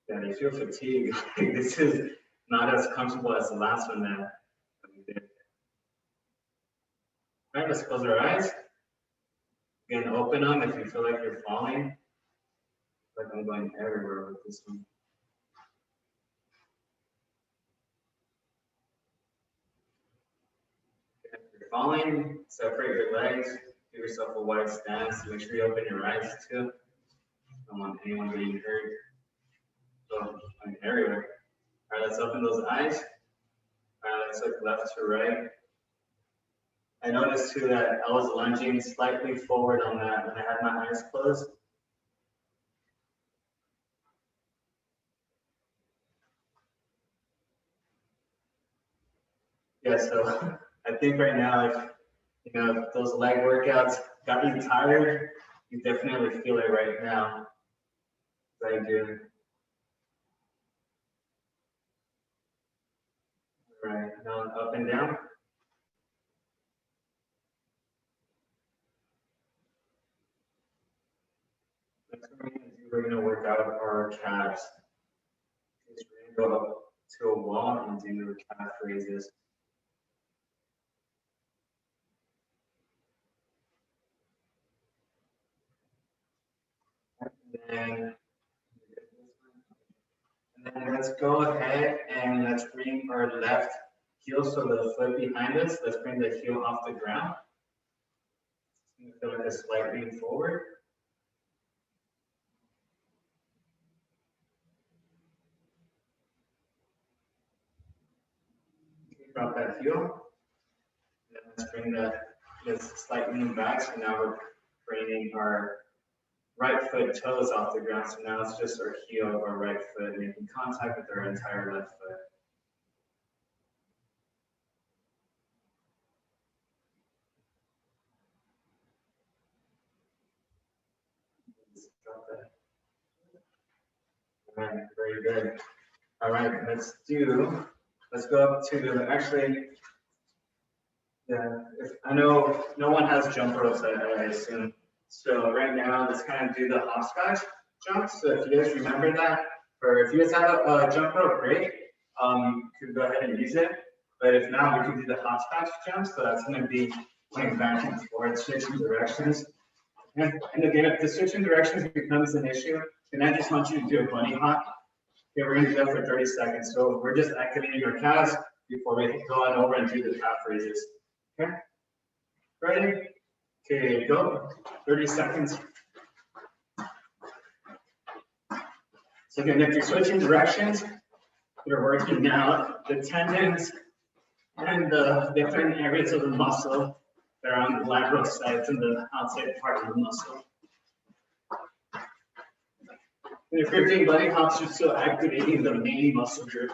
S2: Yeah, they feel fatigued. This is not as comfortable as the last one that we did. All right, let's close our eyes. Again, open them if you feel like you're falling. Like I'm going everywhere with this one. If you're falling, separate your legs. Give yourself a wide stance. Make sure you open your eyes too. Don't want anyone getting hurt. So I'm everywhere. All right, let's open those eyes. All right, let's look left to right. I noticed too that I was lunging slightly forward on that when I had my eyes closed. Yeah, so I think right now, if those leg workouts got you tired, you definitely feel it right now. I do. All right, now up and down. Next we're going to work out our calves. We're going to go up to a wall and do calf raises. And then let's go ahead and let's bring our left heel, so the foot behind us, let's bring the heel off the ground. Feel like a slight lean forward. Drop that heel. Then let's bring this slight lean back. So now we're bringing our right foot toes off the ground. So now it's just our heel of our right foot making contact with our entire left foot. All right, very good. All right, let's go up to actually, yeah, I know no one has jump ropes, I assume. So right now, let's kind of do the hopscotch jumps. So if you guys remember that, or if you guys have a jump rope, great. You could go ahead and use it. But if not, we can do the hopscotch jump. So that's going to be going back and forth, switching directions. And again, if the switching directions becomes an issue, then I just want you to do a bunny hop. Okay, we're going to do that for 30 seconds. So we're just activating our calves before we go on over and do the calf raises. Okay, ready? Okay, go. 30 seconds. So again, if you're switching directions, you're working now the tendons and the different areas of the muscle that are on the lateral sides and the outside part of the muscle. And if you're doing bunny hops, you're still activating the main muscle group.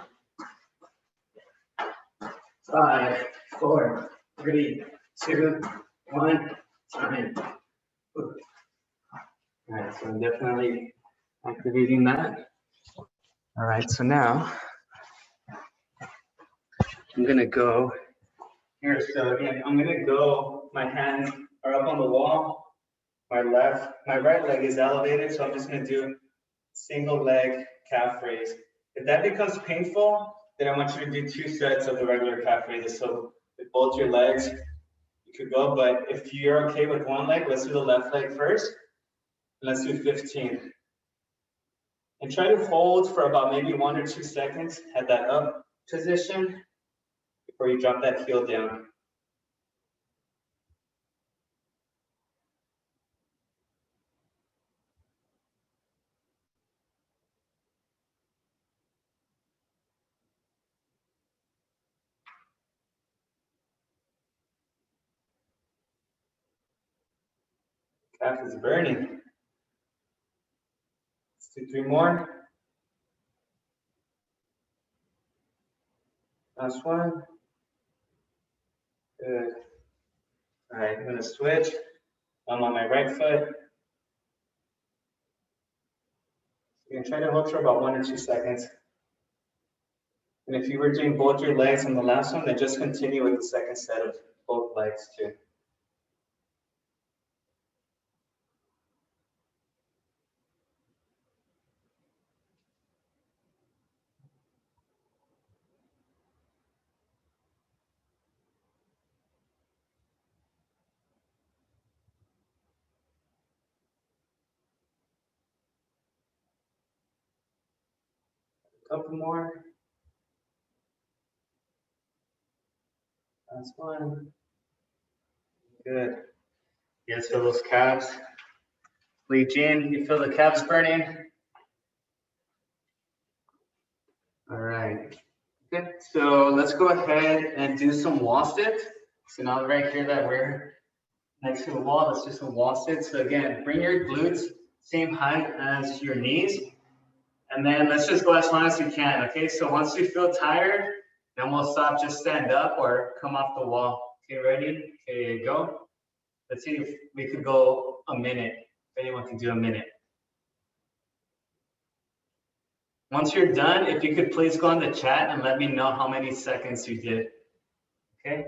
S2: 5, 4, 3, 2, 1, time. All right, so I'm definitely activating that. All right, so now I'm gonna go here. So again, I'm gonna go, my hands are up on the wall. My right leg is elevated, so I'm just gonna do single leg calf raise. If that becomes painful, then I want you to do 2 sets of the regular calf raises. So with both your legs, you could go, but if you're okay with one leg, let's do the left leg first. Let's do 15. And try to hold for about maybe 1 or 2 seconds at that up position before you drop that heel down. Calf is burning. Let's do 3 more. Last one. Good. All right, I'm gonna switch. I'm on my right foot. You can try to hold for about 1 or 2 seconds. And if you were doing both your legs on the last one, then just continue with the second set of both legs too. A couple more. Last one. Good. You guys feel those calves? Lee Jean, you feel the calves burning? All right. Good. So let's go ahead and do some wall sits. So now right here that we're next to the wall, let's do some wall sits. So again, bring your glutes same height as your knees. And then let's just go as long as you can, okay? So once you feel tired, then we'll stop, just stand up or come off the wall. Okay, ready? Okay, go. Let's see if we could go a minute, if anyone can do a minute. Once you're done, if you could please go on the chat and let me know how many seconds you did, okay?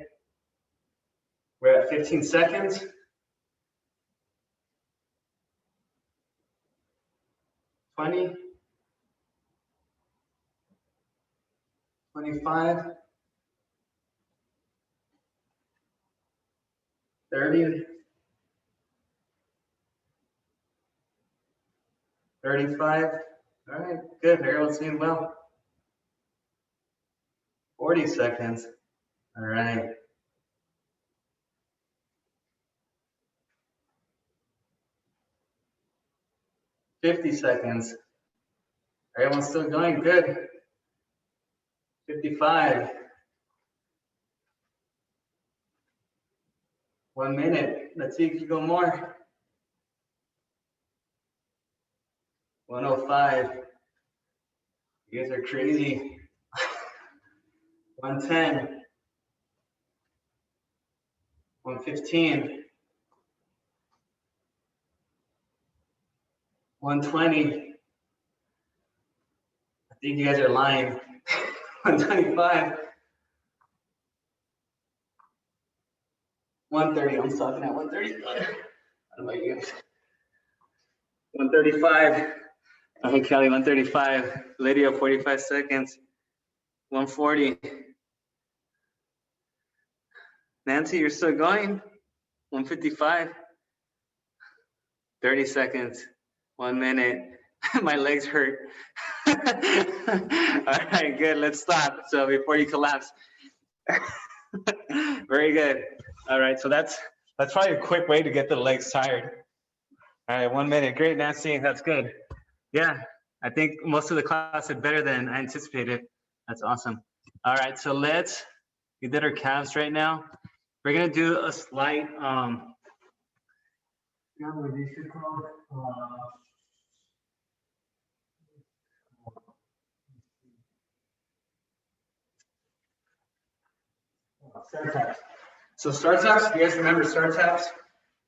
S2: We're at 15 seconds. 20. 25. 30. 35. All right, good. Everyone's doing well. 40 seconds. All right. 50 seconds. Everyone's still going good. 55. 1 minute. Let's see if you go more. 105. You guys are crazy. 110. 115. 120. I think you guys are lying. 125. 130. I'm stopping at 130. I don't know about you guys. 135. Okay, Kelly, 135. Lydia, 45 seconds. 140. Nancy, you're still going. 155. 30 seconds. 1 minute. My legs hurt. All right, good. Let's stop. So before you collapse. Very good. All right, so that's probably a quick way to get the legs tired. All right, 1 minute. Great, Nancy. That's good. Yeah, I think most of the class did better than I anticipated. That's awesome. All right, so we did our calves right now. We're gonna do a slight, start taps. So start taps, you guys remember start taps?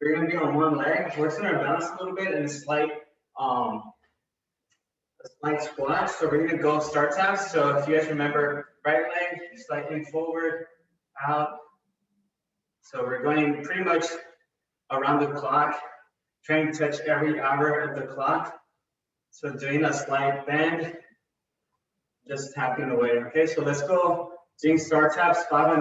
S2: We're gonna be on one leg, working our balance a little bit, and a slight squat. So we're gonna go start taps. So if you guys remember, right leg slightly forward, out. So we're going pretty much around the clock, trying to touch every hour of the clock. So doing a slight bend, just tapping away. Okay, so let's go doing star taps, 5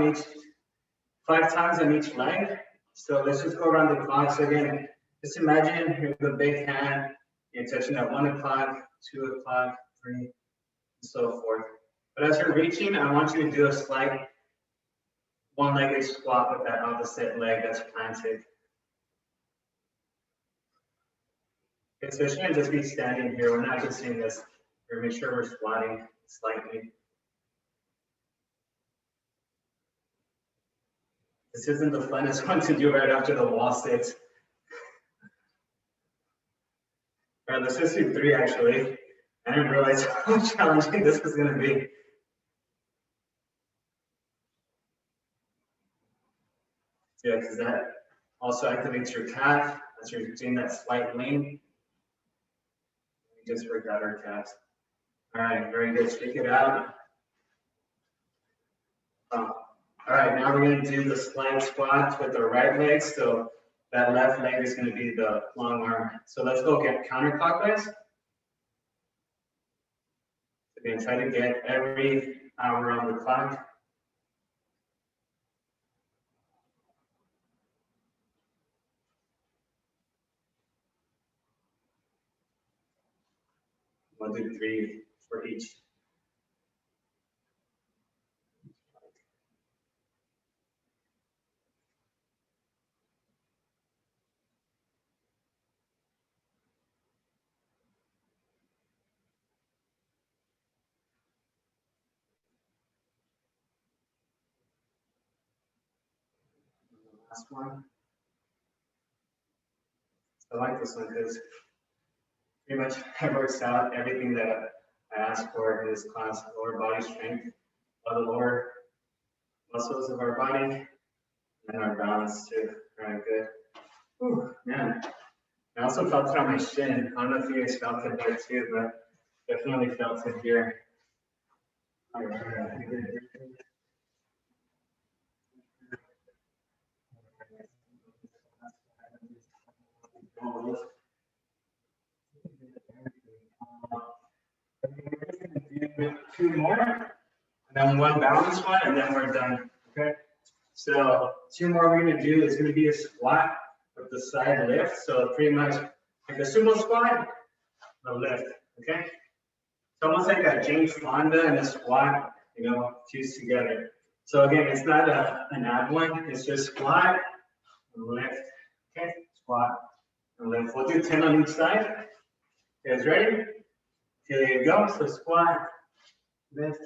S2: times on each leg. So let's just go around the clock. So again, just imagine you have a big hand, you're touching at 1 o'clock, 2 o'clock, 3, and so forth. But as you're reaching, I want you to do a slight one-legged squat with that opposite leg that's planted. Okay, so it shouldn't just be standing here. We're not just doing this. We're make sure we're squatting slightly. This isn't the funnest one to do right after the wall sits. All right, let's just do 3 actually. I didn't realize how challenging this was going to be. Yeah, because that also activates your calf as you're doing that slight lean. We just forgot our calves. All right, very good. Stick it out. All right, now we're going to do the slight squats with the right leg. So that left leg is going to be the long arm. So let's go get counterclockwise. We're going to try to get every hour on the clock. We'll do 3 for each. Last one. I like this one because pretty much it works out everything that I asked for in this class: lower body strength, the lower muscles of our body, and our balance too. All right, good. Whew, man, I also felt it on my shin. I don't know if you guys felt it there too, but definitely felt it here. All right. Do 2 more, and then 1 balance one, and then we're done. Okay. So 2 more we're going to do is going to be a squat with the side lift. So pretty much like a sumo squat, a lift. Okay. It's almost like a James Fonda and a squat, you know, fused together. So again, it's not an ab one. It's just squat, lift. Okay. Squat and lift. We'll do 10 on each side. You guys ready? Here you go. So squat, lift,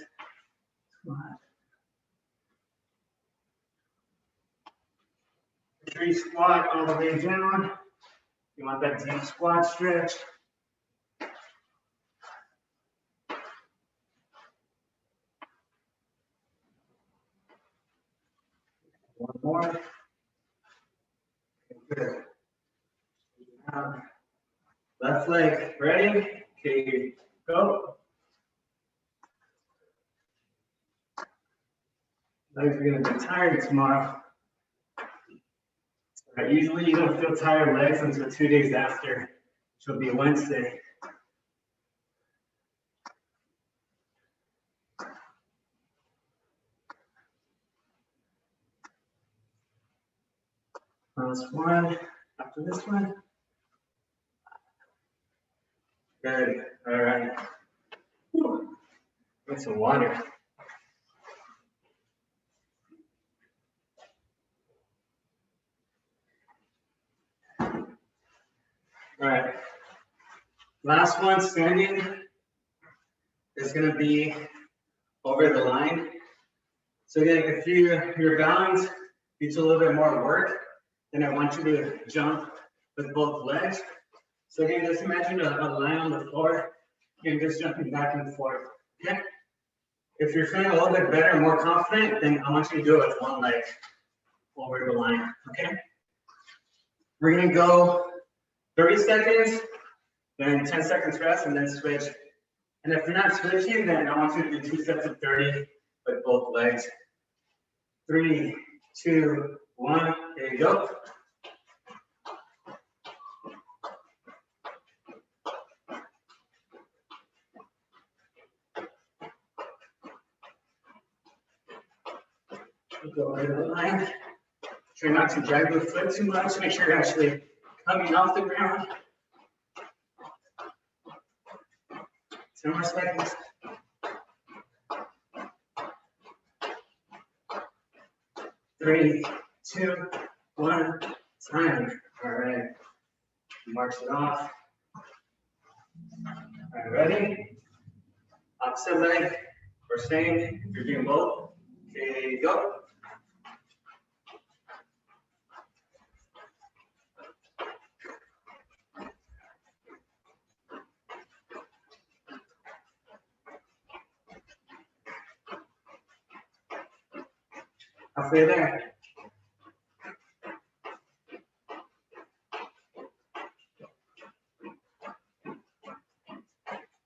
S2: squat. 3 squat all the way down. You want that deep squat stretch. One more. Good. Left leg, ready? Okay, go. Legs are gonna be tired tomorrow. Right, usually you don't feel tired legs until 2 days after, which will be Wednesday. Last one, after this one. Good, all right. Whew. Get some water. All right, last one standing is going to be over the line. So again, if your balance needs a little bit more work, then I want you to jump with both legs. So again, just imagine a line on the floor and just jumping back and forth. Okay. If you're feeling a little bit better, more confident, then I want you to do it with 1 leg over the line. Okay. We're going to go 30 seconds, then 10 seconds rest, and then switch. And if you're not switching, then I want you to do 2 sets of 30 with both legs. 3, 2, 1, here you go. Go over the line. Try not to drag the foot too much. Make sure you're actually coming off the ground. 10 more seconds. 3, 2, 1, time. All right. March it off. All right, ready? Opposite leg, or same, if you're doing both. Okay, go. Halfway there.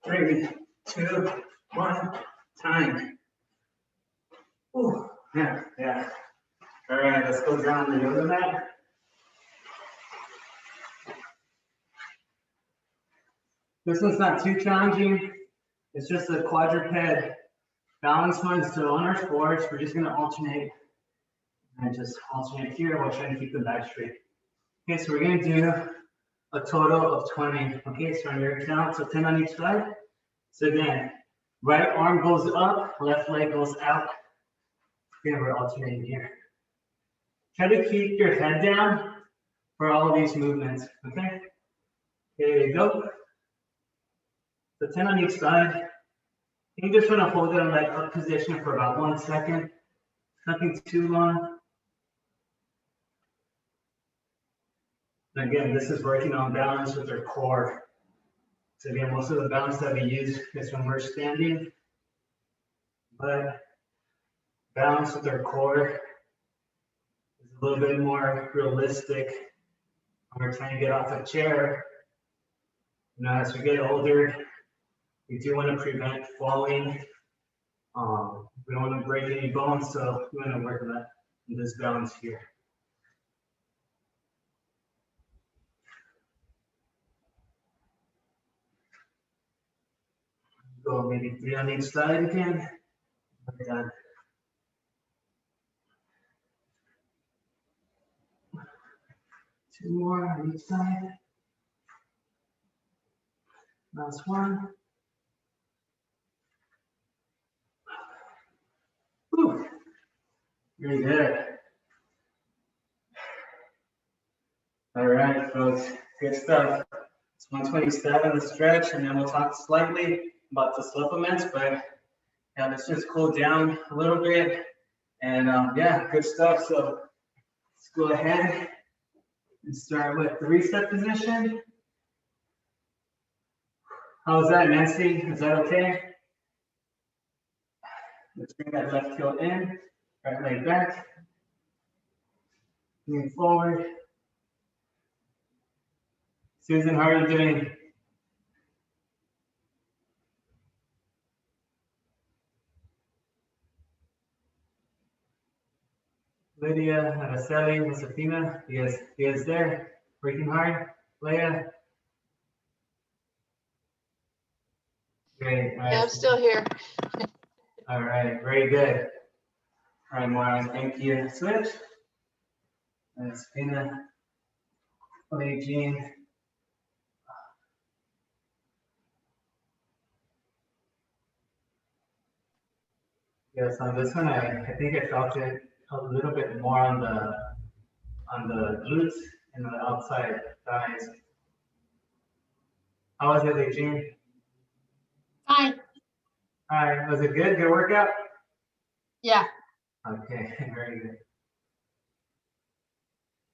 S2: Three, 2, 1, time. Ooh, yeah. All right, let's go down the yoga mat. This one's not too challenging. It's just a quadruped balance one. So on our fours, we're just gonna alternate and just alternate here while trying to keep the back straight. Okay, so we're gonna do a total of 20. Okay, so on your count, so 10 on each side. So again, right arm goes up, left leg goes out. Okay, we're alternating here. Try to keep your head down for all of these movements, okay? Here you go. So 10 on each side. You just want to hold it in that up position for about 1 second. Nothing too long. And again, this is working on balance with our core. So again, most of the balance that we use is when we're standing, but balance with our core is a little bit more realistic when we're trying to get off a chair. You know, as we get older, we do want to prevent falling. We don't want to break any bones, so we want to work on that in this balance here. Go maybe 3 on each side again. We're done. Two more on each side. Last one. Whew. Very good. All right, folks. Good stuff. It's 127 the stretch, and then we'll talk slightly about the supplements, but yeah, let's just cool down a little bit. And yeah, good stuff. So let's go ahead and start with the reset position. How's that, Nancy? Is that okay? Let's bring that left heel in, right leg back. Lean forward. Susan, how are you doing? Lydia, Araceli, Josefina, you guys there? Working hard? Leah? Great.
S4: Yeah, I'm still here.
S2: All right, very good. All right, Mara, thank you. Switch. And Spina. Hey, Jean. Yes, on this one, I think I felt it a little bit more on the glutes and the outside thighs. How was it, Jean?
S4: Fine.
S2: All right, was it good? Good workout?
S4: Yeah.
S2: Okay, very good.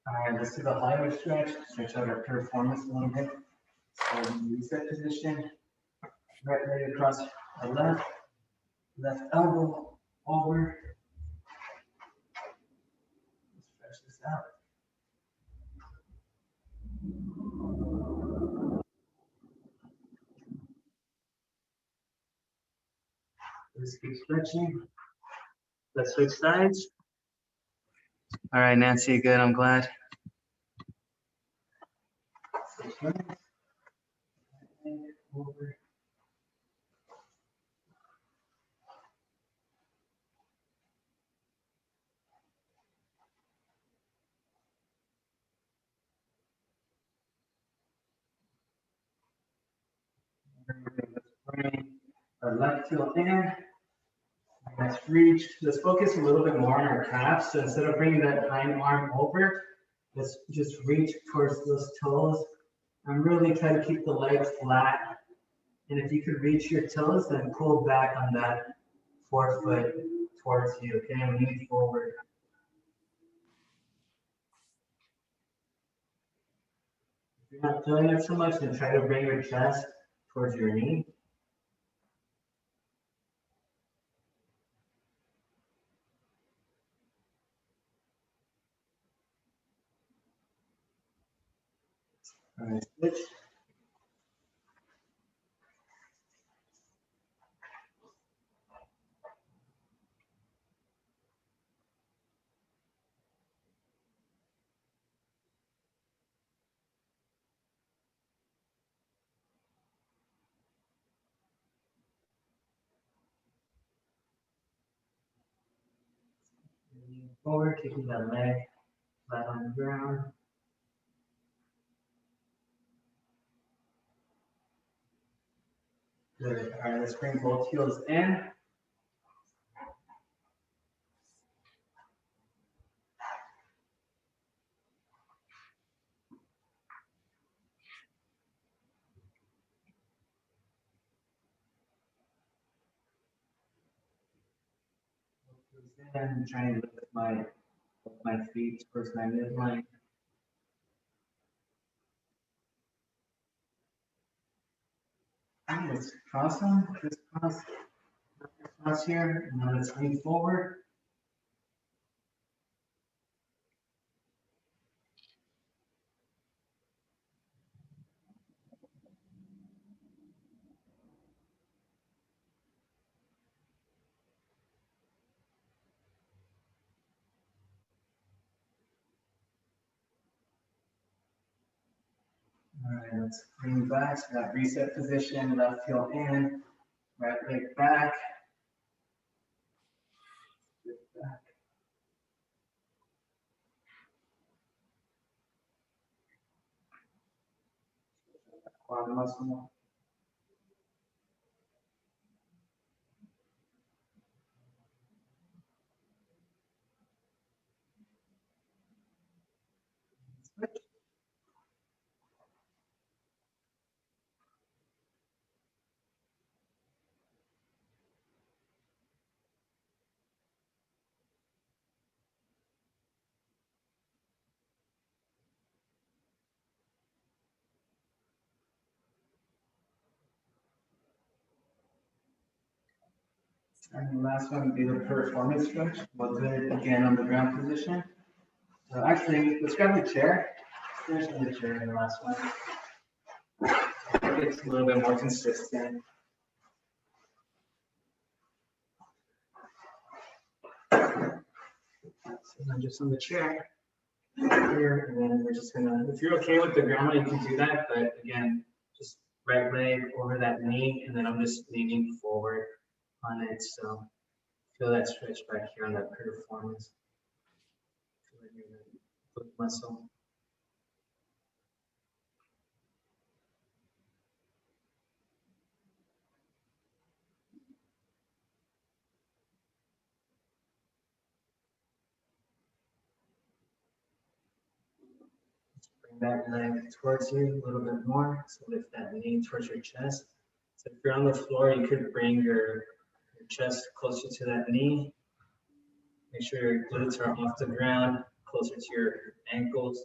S2: All right, let's do the highway stretch. Stretch out our performance a little bit. So reset position. Right leg across the left elbow over. Let's stretch this out. Let's keep stretching. Let's switch sides. All right, Nancy, good. I'm glad. Switch sides. Over. our left heel in. Let's reach, let's focus a little bit more on our calves. So instead of bringing that hind arm over, let's just reach towards those toes and really try to keep the leg flat. And if you could reach your toes, then pull back on that forefoot towards you, okay? And lean forward. If you're not feeling it so much, then try to bring your chest towards your knee. All right, switch. Lean forward, kicking that leg flat on the ground. Good. All right, let's bring both heels in. And trying to lift my feet towards my midline. And let's cross them, crisscross here, and then let's lean forward. All right, let's lean back to that reset position, left heel in, right leg back. Back. Quad muscle. And the last one would be the performance stretch. We'll do it again on the ground position. So actually, let's grab the chair. Finish on the chair in the last one. It's a little bit more consistent. So I'm just on the chair here, and then we're just gonna, if you're okay with the ground, you can do that, but again, just right leg over that knee, and then I'm just leaning forward on it, so feel that stretch back here on that performance. Feel it in the foot muscle. Bring that leg towards you a little bit more, so lift that knee towards your chest. So if you're on the floor, you could bring your chest closer to that knee. Make sure your glutes are off the ground, closer to your ankles.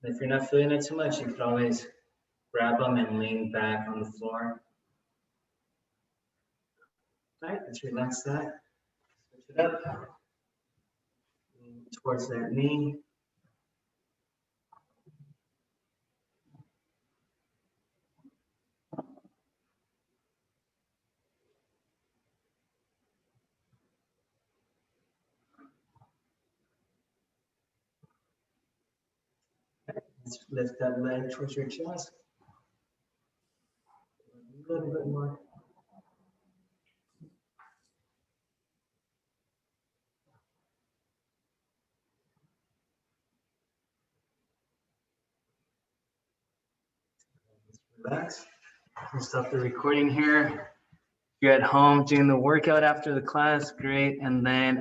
S2: And if you're not feeling it too much, you could always grab them and lean back on the floor. All right, let's relax that. Switch it up. Lean towards that knee. Let's lift that leg towards your chest. A little bit more. Let's relax. I'll stop the recording here. You're at home doing the workout after the class, great. And then